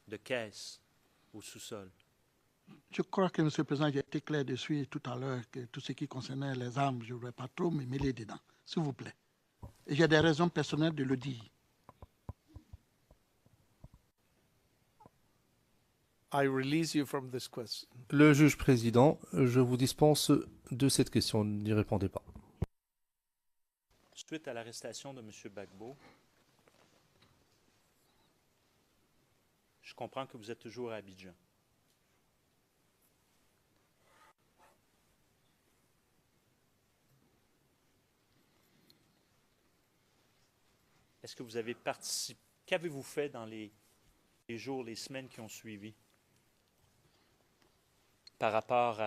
de caisse au sous-sol? Je crois que, monsieur le Président, j'ai été clair dessus tout à l'heure, que tout ce qui concernait les armes, je ne voudrais pas trop me mêler dedans, s'il vous plaît. Et j'ai des raisons personnelles de le dire. I release you from this question. Le juge président, je vous dispense de cette question. N'y répondez pas. Suite à l'arrestation de M. Gbagbo, je comprends que vous êtes toujours à Abidjan. Est-ce que vous avez participé? Qu'avez-vous fait dans les jours, les semaines qui ont suivi par rapport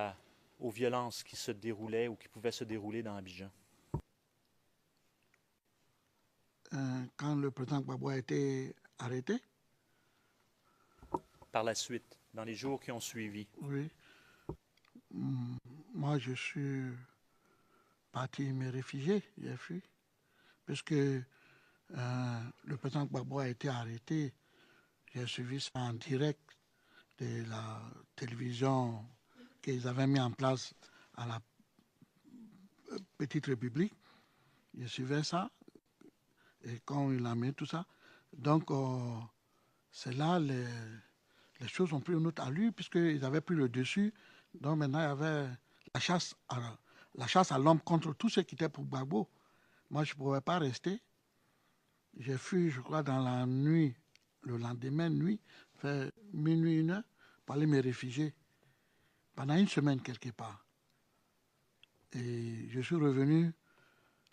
aux violences qui se déroulaient ou qui pouvaient se dérouler dans Abidjan? Quand le président Gbagbo a été arrêté? Par la suite, dans les jours qui ont suivi. Oui. Moi, je suis parti me réfugier, j'ai fui, puisque le président Gbagbo a été arrêté. J'ai suivi ça en direct de la télévision qu'ils avaient mis en place à la Petite République. Je suivais ça, et quand il a mis tout ça, donc c'est là les choses ont pris une autre allure, puisqu'ils avaient pris le dessus. Donc maintenant, il y avait la chasse à l'homme contre tous ceux qui étaient pour Gbagbo. Moi, je ne pouvais pas rester. J'ai fui, je crois, dans la nuit, le lendemain nuit, vers minuit, 1 heure, pour aller me réfugier pendant une semaine quelque part. Et je suis revenu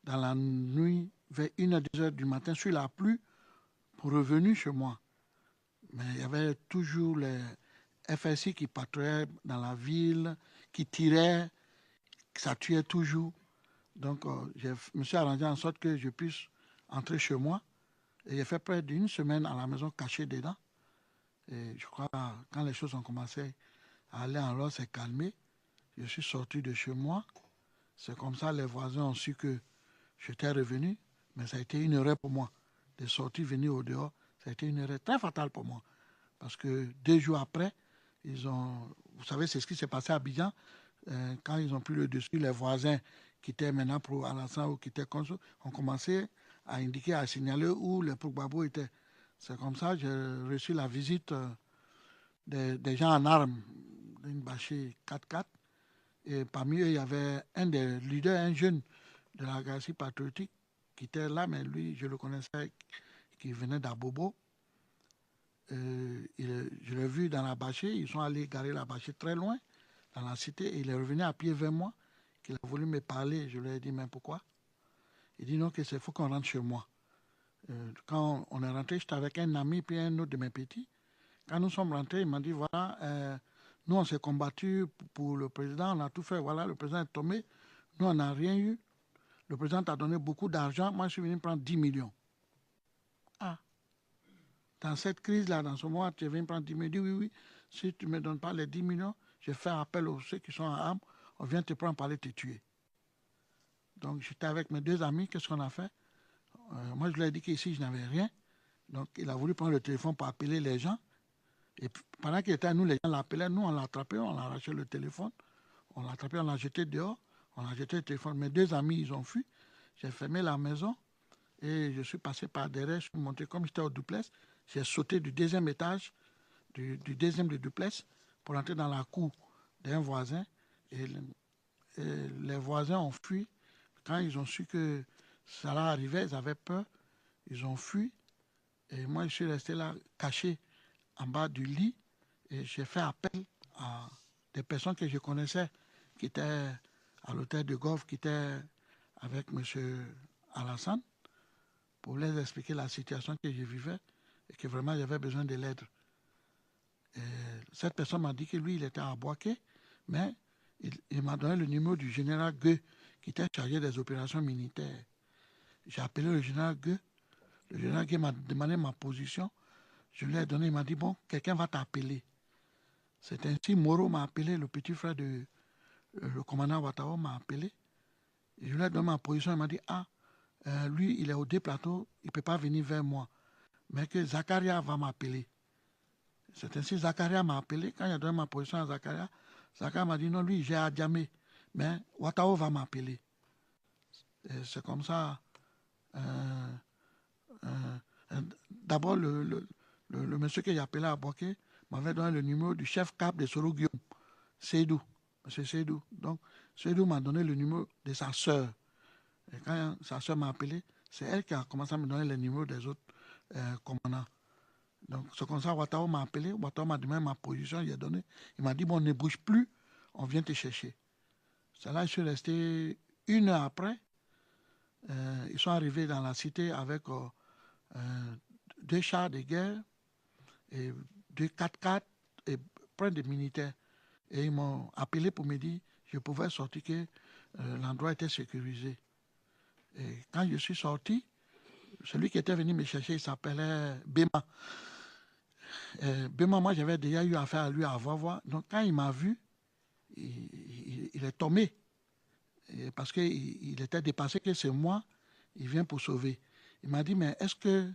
dans la nuit, vers 1h, 2h du matin, sur la pluie, pour revenir chez moi. Mais il y avait toujours les FSI qui patrouillaient dans la ville, qui tiraient, ça tuait toujours. Donc, je me suis arrangé en sorte que je puisse entrer chez moi. Et j'ai fait près d'une semaine à la maison caché dedans. Et je crois que quand les choses ont commencé à aller en l'ordre, c'est calmé. Je suis sorti de chez moi. C'est comme ça les voisins ont su que j'étais revenu. Mais ça a été une erreur pour moi. De sortir, venir au dehors, ça a été une erreur très fatale pour moi. Parce que 2 jours après, vous savez, c'est ce qui s'est passé à Abidjan. Quand ils ont pris le dessus, les voisins qui étaient maintenant pour Alassane ou qui étaient contre, ont commencé à indiquer, à signaler où les Gbagbo étaient. C'est comme ça que j'ai reçu la visite des gens en armes, d'une bâchée 4x4. Et parmi eux, il y avait un des leaders, un jeune de la galaxie patriotique qui était là, mais lui, je le connaissais, qui venait d'Abobo. Je l'ai vu dans la bâchée, ils sont allés garer la bâchée très loin, dans la cité, et il est revenu à pied vers moi, qu'il a voulu me parler. Je lui ai dit, mais pourquoi? Il dit non, que c'est faut qu'on rentre chez moi. Quand on est rentré, j'étais avec un ami puis un autre de mes petits. Quand nous sommes rentrés, il m'a dit, voilà, nous on s'est combattu pour le président, on a tout fait, voilà, le président est tombé, nous on n'a rien eu. Le président t'a donné beaucoup d'argent, moi je suis venu prendre 10 millions. Ah, dans cette crise-là, dans ce moment, tu es venu prendre 10 millions. Il dit, oui, si tu ne me donnes pas les 10 millions, je fais appel aux ceux qui sont en armes, on vient te prendre par aller te tuer. Donc j'étais avec mes 2 amis, qu'est-ce qu'on a fait? Moi je lui ai dit qu'ici je n'avais rien. Donc il a voulu prendre le téléphone pour appeler les gens. Et pendant qu'il était à nous, les gens l'appelaient, nous on l'a attrapé, on a arraché le téléphone, on l'a attrapé, on l'a jeté dehors, on a jeté le téléphone. Mes 2 amis, ils ont fui. J'ai fermé la maison et je suis passé par derrière, je suis monté comme j'étais au duplex. J'ai sauté du 2e étage, du 2e du duplex, pour entrer dans la cour d'un voisin. Et les voisins ont fui. Quand ils ont su que ça arrivait, ils avaient peur. Ils ont fui. Et moi, je suis resté là, caché en bas du lit. Et j'ai fait appel à des personnes que je connaissais, qui étaient à l'hôtel de golf, qui étaient avec M. Alassane, pour les expliquer la situation que je vivais et que vraiment j'avais besoin de l'aide. Cette personne m'a dit que lui, il était à Boaké, mais il m'a donné le numéro du général Gueux, qui était chargé des opérations militaires. J'ai appelé le général Gueux. Le général Gueux m'a demandé ma position. Je lui ai donné, il m'a dit, bon, quelqu'un va t'appeler. C'est ainsi, Moro m'a appelé, le petit frère de le commandant Ouattara m'a appelé. Et je lui ai donné ma position, il m'a dit, lui, il est au déplateau, il ne peut pas venir vers moi. Mais que Zakaria va m'appeler. C'est ainsi, Zakaria m'a appelé. Quand j'ai donné ma position à Zakaria, Zakaria m'a dit, non, lui, j'ai à Djamé. Mais Ouattara va m'appeler. C'est comme ça. D'abord, le monsieur que j'ai appelé à Boaké m'avait donné le numéro du chef cap de Soro Guillaume, Seydou, M. Seydou. Donc, Seydou m'a donné le numéro de sa sœur. Et quand sa sœur m'a appelé, c'est elle qui a commencé à me donner les numéros des autres commandants. Donc, c'est comme ça, Ouattara m'a appelé, Ouattara m'a demandé ma position, il a donné. Il m'a dit, bon, ne bouge plus, on vient te chercher. C'est là que je suis resté 1 heure après. Ils sont arrivés dans la cité avec 2 chars de guerre, et 2 4x4 et plein de militaires. Et ils m'ont appelé pour me dire que je pouvais sortir, que l'endroit était sécurisé. Et quand je suis sorti, celui qui était venu me chercher, il s'appelait Bema. Bema, moi, j'avais déjà eu affaire à lui à voir. Donc, quand il m'a vu, il est tombé. Parce qu'il était dépassé que c'est moi, il vient pour sauver. Il m'a dit, mais est-ce que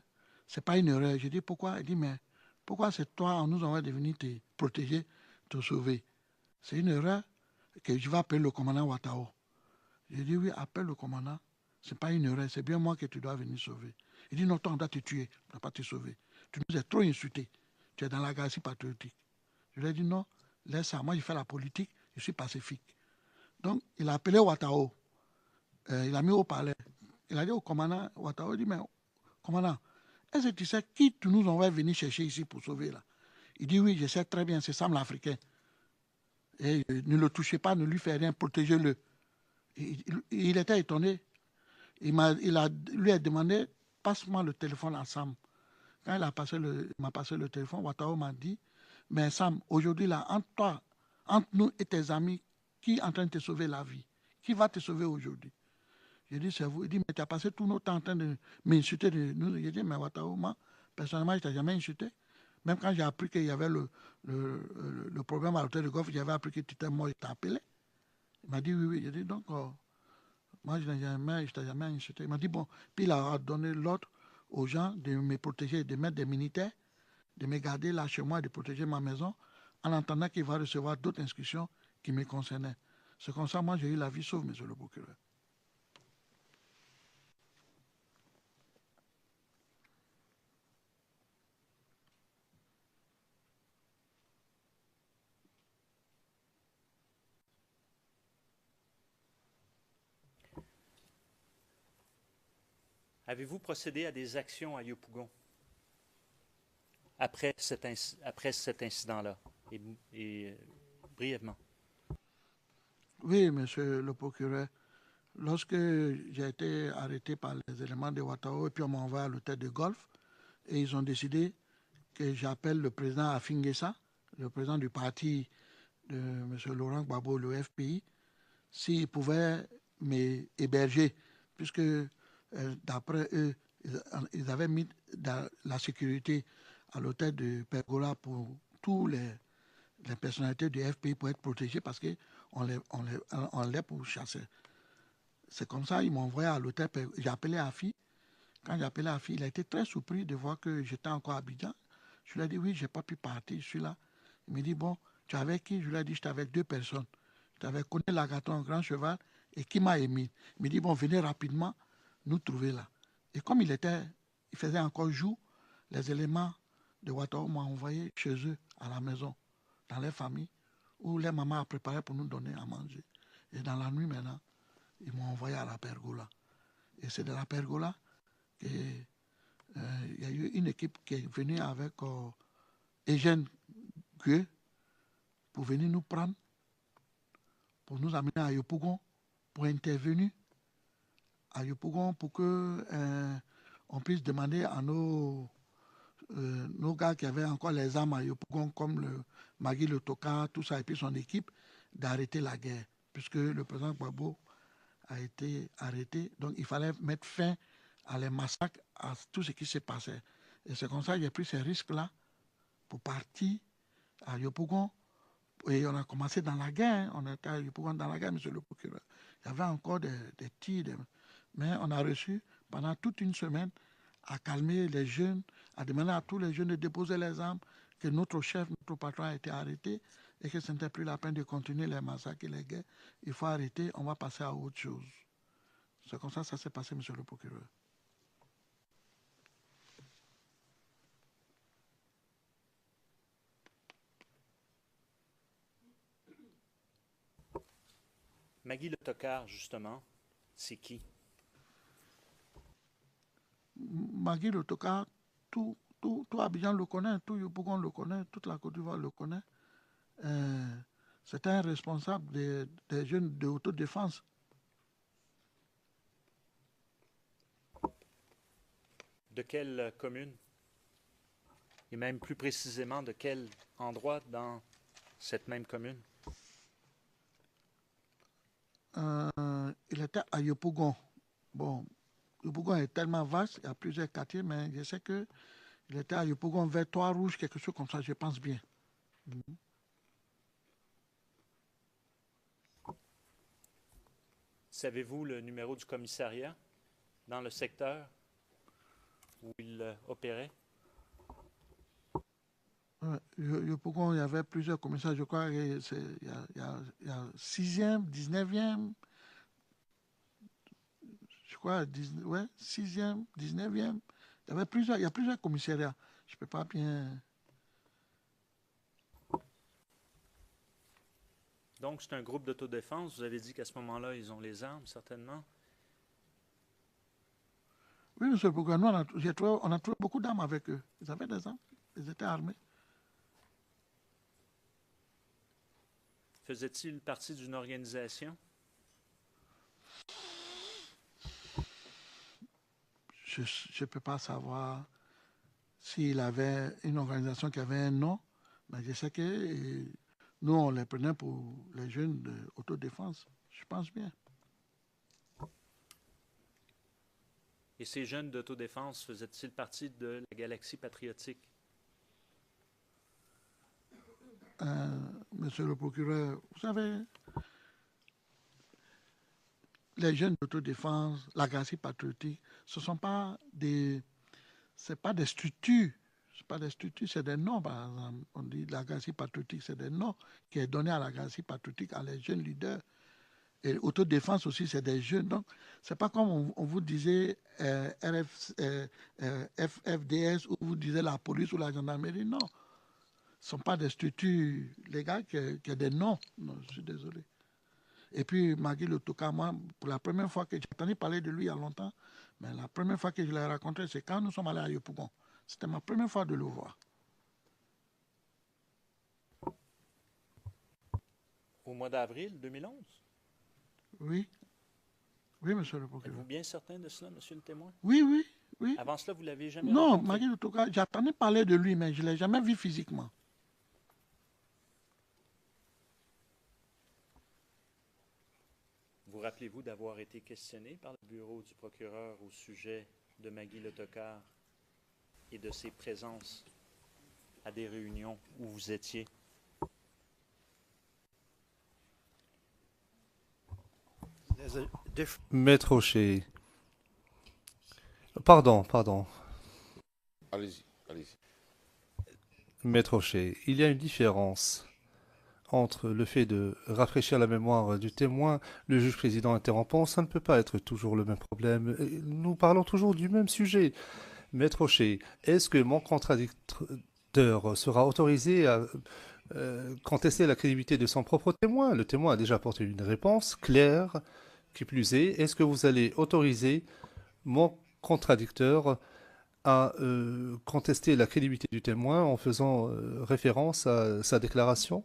c'est pas une erreur? J'ai dit, pourquoi? Il dit, mais pourquoi c'est toi, nous avons devenu te protéger, te sauver? C'est une erreur que je vais appeler le commandant Ouattara. J'ai dit, oui, appelle le commandant. Ce n'est pas une erreur, c'est bien moi que tu dois venir sauver. Il dit, non, toi, on doit te tuer, on ne doit pas te sauver. Tu nous as trop insultés. Tu es dans la galaxie patriotique. Je lui ai dit, non, laisse ça. Moi, je fais la politique, je suis pacifique. Donc, il a appelé Ouattara. Il a mis au palais. Il a dit au commandant Ouattara, il dit, mais commandant, est-ce que tu sais qui nous envoie venir chercher ici pour sauver là? Il dit, oui, je sais très bien, c'est Sam l'Africain. Et ne le touchez pas, ne lui faites rien, protégez-le. Il était étonné. Il lui a demandé, passe-moi le téléphone à Sam. Quand il m'a passé le téléphone, Ouattara m'a dit, mais Sam, aujourd'hui, là, entre nous et tes amis, qui est en train de te sauver la vie? Qui va te sauver aujourd'hui? J'ai dit, c'est vous. Il dit, mais tu as passé tout notre temps en train de m'insulter. J'ai dit, mais Ouattara, moi, personnellement, je ne t'ai jamais insulté. Même quand j'ai appris qu'il y avait le problème à l'hôtel de golf, j'avais appris que tu étais mort, je t'ai appelé. Il m'a dit, oui, oui. J'ai dit, donc, moi, je ne t'ai jamais insulté. Il m'a dit, bon. Puis il a donné l'ordre aux gens de me protéger, de mettre des militaires, de me garder là chez moi, de protéger ma maison, en entendant qu'il va recevoir d'autres instructions qui me concernaient. C'est comme ça, moi, j'ai eu la vie sauve, monsieur le procureur. Avez-vous procédé à des actions à Yopougon après cet incident-là? Et brièvement. Oui, monsieur le procureur. Lorsque j'ai été arrêté par les éléments de Ouattara, et puis on m'a envoyé à l'hôtel de golf, et ils ont décidé que j'appelle le président Afingessa, le président du parti de M. Laurent Gbagbo, le FPI, s'il pouvait m'héberger, puisque d'après eux, ils avaient mis la sécurité à l'hôtel de Pergola pour tous les personnalités du FPI pour être protégées parce qu'on les pour chasser. C'est comme ça, ils m'ont envoyé à l'hôtel. J'ai appelé Afi. Quand j'ai appelé Afi, il a été très surpris de voir que j'étais encore à Abidjan. Je lui ai dit, oui, je n'ai pas pu partir, je suis là. Il me dit, bon, tu es avec qui? Je lui ai dit, j'étais avec 2 personnes. J'étais avec Koné Lagaton, Grand Cheval, et Kima Emile. Il me dit, bon, venez rapidement nous trouver là. Et comme il faisait encore jour, les éléments de Ouattara m'ont envoyé chez eux, à la maison, dans les familles, où les mamans a préparé pour nous donner à manger. Et dans la nuit maintenant, ils m'ont envoyé à la Pergola. Et c'est de la Pergola qu'il y a eu une équipe qui est venue avec Eugène Gueux pour venir nous prendre, pour nous amener à Yopougon, pour intervenir à Yopougon pour que on puisse demander à nos gars qui avaient encore les armes à Yopougon, comme le Magui Le Toka, tout ça, et puis son équipe, d'arrêter la guerre, puisque le président Gbagbo a été arrêté. Donc il fallait mettre fin à les massacres, à tout ce qui s'est passé. Et c'est comme ça que j'ai pris ces risques-là pour partir à Yopougon. Et on a commencé dans la guerre. On était à Yopougon dans la guerre, monsieur le procureur. Il y avait encore des tirs. Mais on a reçu pendant toute une semaine à calmer les jeunes, à demander à tous les jeunes de déposer les armes, que notre chef, notre patron a été arrêté et que ce n'était plus la peine de continuer les massacres et les guerres. Il faut arrêter, on va passer à autre chose. C'est comme ça que ça s'est passé, monsieur le procureur. Magui Le Tocard, justement, c'est qui? Magui Le Tocard, tout Abidjan le connaît, tout Yopougon le connaît, toute la Côte d'Ivoire le connaît. C'est un responsable des jeunes de autodéfense. De quelle commune? Et même plus précisément, de quel endroit dans cette même commune? Il était à Yopougon. Bon, Yopougon est tellement vaste, il y a plusieurs quartiers, mais je sais qu'il était à Yopougon vers Trois-Rouges, quelque chose comme ça, je pense bien. Savez-vous le numéro du commissariat dans le secteur où il opérait? Yopougon, il y avait plusieurs commissaires, je crois qu'il y a 6e, 19e, je crois, 6e, 19e. Il y a plusieurs commissariats. Je ne peux pas bien... Donc, c'est un groupe d'autodéfense. Vous avez dit qu'à ce moment-là, ils ont les armes, certainement. Oui, monsieur le procureur, nous, on a trouvé beaucoup d'armes avec eux. Ils avaient des armes, ils étaient armés. Faisait-il partie d'une organisation? Je ne peux pas savoir s'il avait une organisation qui avait un nom, mais je sais que nous, on les prenait pour les jeunes d'autodéfense. Je pense bien. Et ces jeunes d'autodéfense faisaient-ils partie de la galaxie patriotique? Monsieur le procureur, vous savez, les jeunes d'autodéfense, la galaxie patriotique, ce ne sont pas des structures. Ce pas des structures, c'est des noms, par exemple. On dit la galaxie patriotique, c'est des noms qui est donné à la galaxie patriotique, à les jeunes leaders. Et l'autodéfense aussi, c'est des jeunes. Donc, ce n'est pas comme on vous disait FFDS ou vous disiez la police ou la gendarmerie. Non. Ce ne sont pas des structures légales qui ont des noms. Non, je suis désolé. Et puis, Magui Le Tocard, moi, pour la première fois que j'ai entendu parler de lui il y a longtemps, mais la première fois que je l'ai rencontré, c'est quand nous sommes allés à Yopougon. C'était ma première fois de le voir. Au mois d'avril 2011? Oui. Oui, monsieur le procureur. Êtes-vous bien certain de cela, monsieur le témoin? Oui, oui, oui. Avant cela, vous ne l'avez jamais Non, rencontré? Magui Le Tocard, j'entendais parler de lui, mais je ne l'ai jamais vu physiquement. Vous rappelez-vous d'avoir été questionné par le bureau du procureur au sujet de Magui Le Tocard et de ses présences à des réunions où vous étiez? Maître Rocher. Pardon. Allez-y, allez-y. Maître Rocher, il y a une différence entre le fait de rafraîchir la mémoire du témoin, le juge président interrompant, ça ne peut pas être toujours le même problème. Nous parlons toujours du même sujet. Maître Rocher, est-ce que mon contradicteur sera autorisé à contester la crédibilité de son propre témoin? Le témoin a déjà apporté une réponse claire. Qui plus est, est-ce que vous allez autoriser mon contradicteur à contester la crédibilité du témoin en faisant référence à sa déclaration?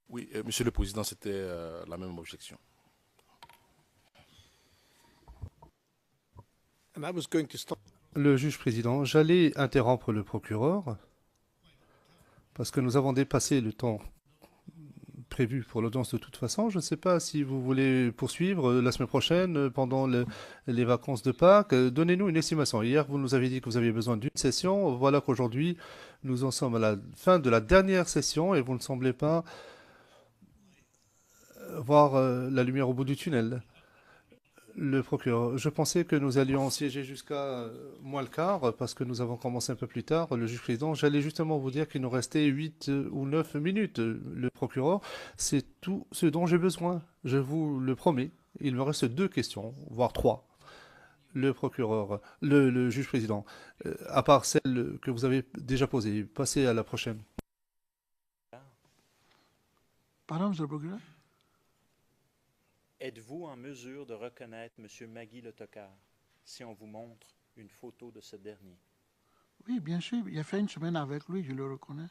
Oui, monsieur le président, c'était la même objection. Le juge président, j'allais interrompre le procureur parce que nous avons dépassé le temps prévu pour l'audience de toute façon. Je ne sais pas si vous voulez poursuivre la semaine prochaine pendant les vacances de Pâques. Donnez-nous une estimation. Hier, vous nous avez dit que vous aviez besoin d'une session. Voilà qu'aujourd'hui, nous en sommes à la fin de la dernière session et vous ne semblez pas voir la lumière au bout du tunnel. Le procureur, je pensais que nous allions siéger jusqu'à moins le quart parce que nous avons commencé un peu plus tard. Le juge président, j'allais justement vous dire qu'il nous restait 8 ou 9 minutes. Le procureur, c'est tout ce dont j'ai besoin. Je vous le promets. Il me reste 2 questions, voire 3. Le procureur, le juge président, à part celle que vous avez déjà posée, passez à la prochaine. Pardon, monsieur le procureur? Êtes-vous en mesure de reconnaître M. Magui Le Tocard si on vous montre une photo de ce dernier? Oui, bien sûr. J'ai fait une semaine avec lui, je le reconnais.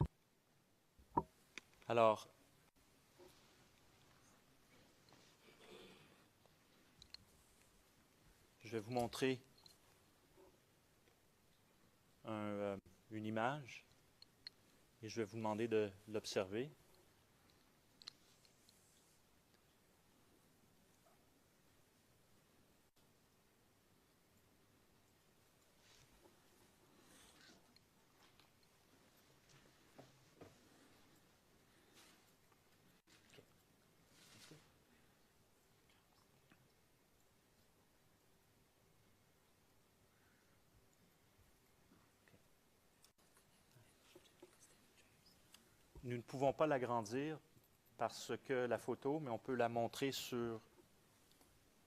Alors, je vais vous montrer une image et je vais vous demander de l'observer. Nous ne pouvons pas l'agrandir parce que la photo, mais on peut la montrer sur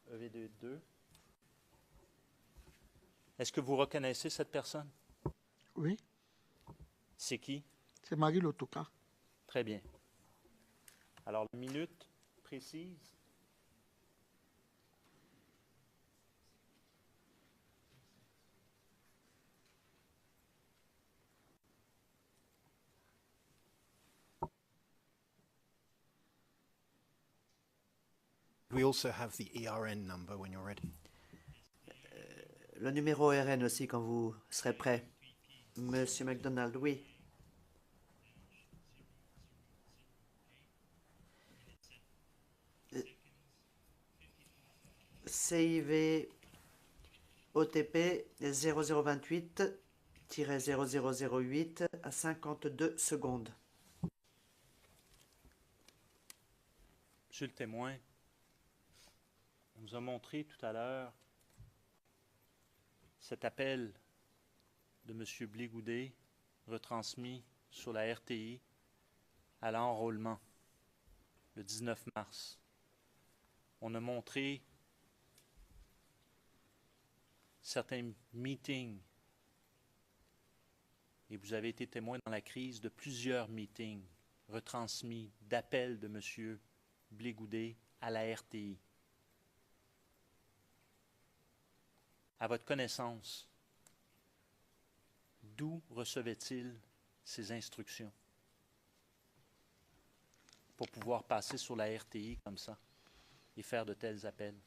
EV2. Est-ce que vous reconnaissez cette personne? Oui. C'est qui? C'est Magui Le Tocard. Très bien. Alors, la minute précise. We also have the ERN number when you're ready. Le numéro RN aussi quand vous serez prêt. Monsieur McDonald, oui. CIV OTP 0028-0008 à 52 secondes. Monsieur le témoin, on nous a montré tout à l'heure cet appel de M. Blé-Goudet retransmis sur la RTI à l'enrôlement le 19 mars. On a montré certains meetings et vous avez été témoin dans la crise de plusieurs meetings retransmis d'appels de M. Blé-Goudet à la RTI. À votre connaissance, d'où recevait-il ces instructions pour pouvoir passer sur la RTI comme ça et faire de tels appels?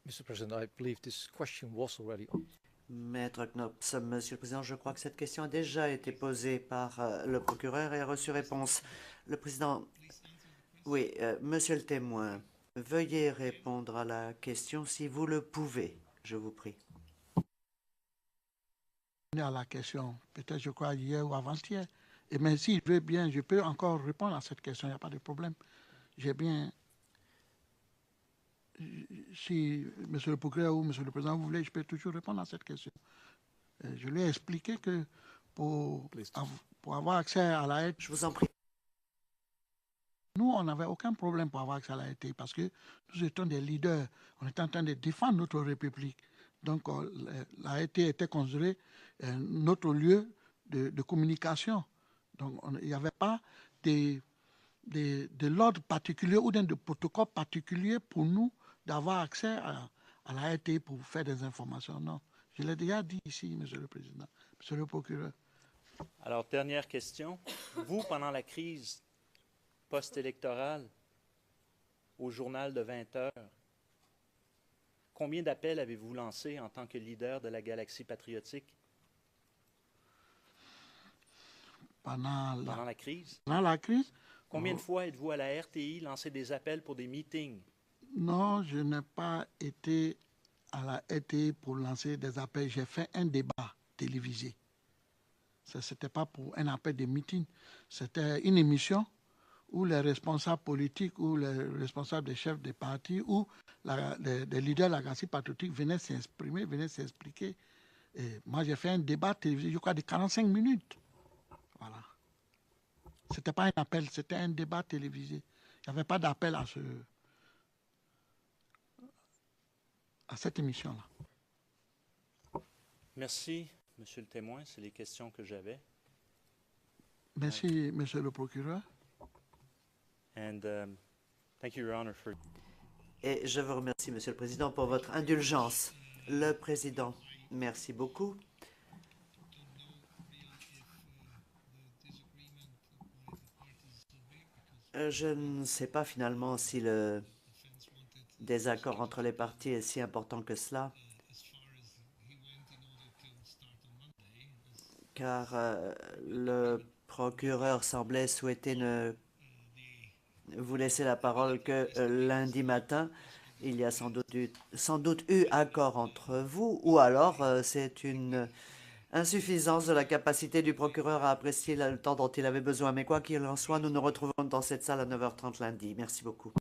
Mr. President, I believe this question was already. Maître Knops, Monsieur le Président, je crois que cette question a déjà été posée par le procureur et a reçu réponse. Le Président, oui, Monsieur le témoin, veuillez répondre à la question si vous le pouvez, je vous prie. À la question, peut-être je crois hier ou avant-hier. Et mais si je veux bien, je peux encore répondre à cette question, il n'y a pas de problème. J'ai bien... Si Monsieur le procureur ou Monsieur le Président, vous voulez, je peux toujours répondre à cette question. Je lui ai expliqué que pour avoir accès à la RTI, je vous en prie. Nous, on n'avait aucun problème pour avoir accès à la RTI parce que nous étions des leaders. On était en train de défendre notre République. Donc, la RTI était considérée notre lieu de communication. Donc, il n'y avait pas de l'ordre particulier ou de protocole particulier pour nous d'avoir accès à la RTI pour faire des informations. Non, je l'ai déjà dit ici, Monsieur le Président, Monsieur le procureur. Alors, dernière question. Vous, pendant la crise post-électorale, au journal de 20 heures, combien d'appels avez-vous lancés en tant que leader de la Galaxie patriotique? Pendant la crise? Pendant la crise? Combien de fois êtes-vous à la RTI lancé des appels pour des meetings? Non, je n'ai pas été à la RTI pour lancer des appels. J'ai fait un débat télévisé. Ce n'était pas pour un appel de meeting. C'était une émission où les responsables politiques ou les responsables des chefs des partis ou les leaders de la Galaxie patriotique venaient s'exprimer, venaient s'expliquer. Et moi, j'ai fait un débat télévisé, je crois, de 45 minutes. Voilà. Ce n'était pas un appel, c'était un débat télévisé. Il n'y avait pas d'appel à cette émission-là. Merci, Monsieur le témoin. C'est les questions que j'avais. Merci, Monsieur le procureur. And thank you, Your Honor, for... Et je vous remercie, Monsieur le Président, pour votre indulgence. Le Président, merci beaucoup. Je ne sais pas finalement si le désaccord entre les parties est si important que cela, car le procureur semblait souhaiter ne vous laisser la parole que lundi matin. Il y a sans doute eu accord entre vous, ou alors c'est une insuffisance de la capacité du procureur à apprécier le temps dont il avait besoin. Mais quoi qu'il en soit, nous nous retrouvons dans cette salle à 9h30 lundi. Merci beaucoup.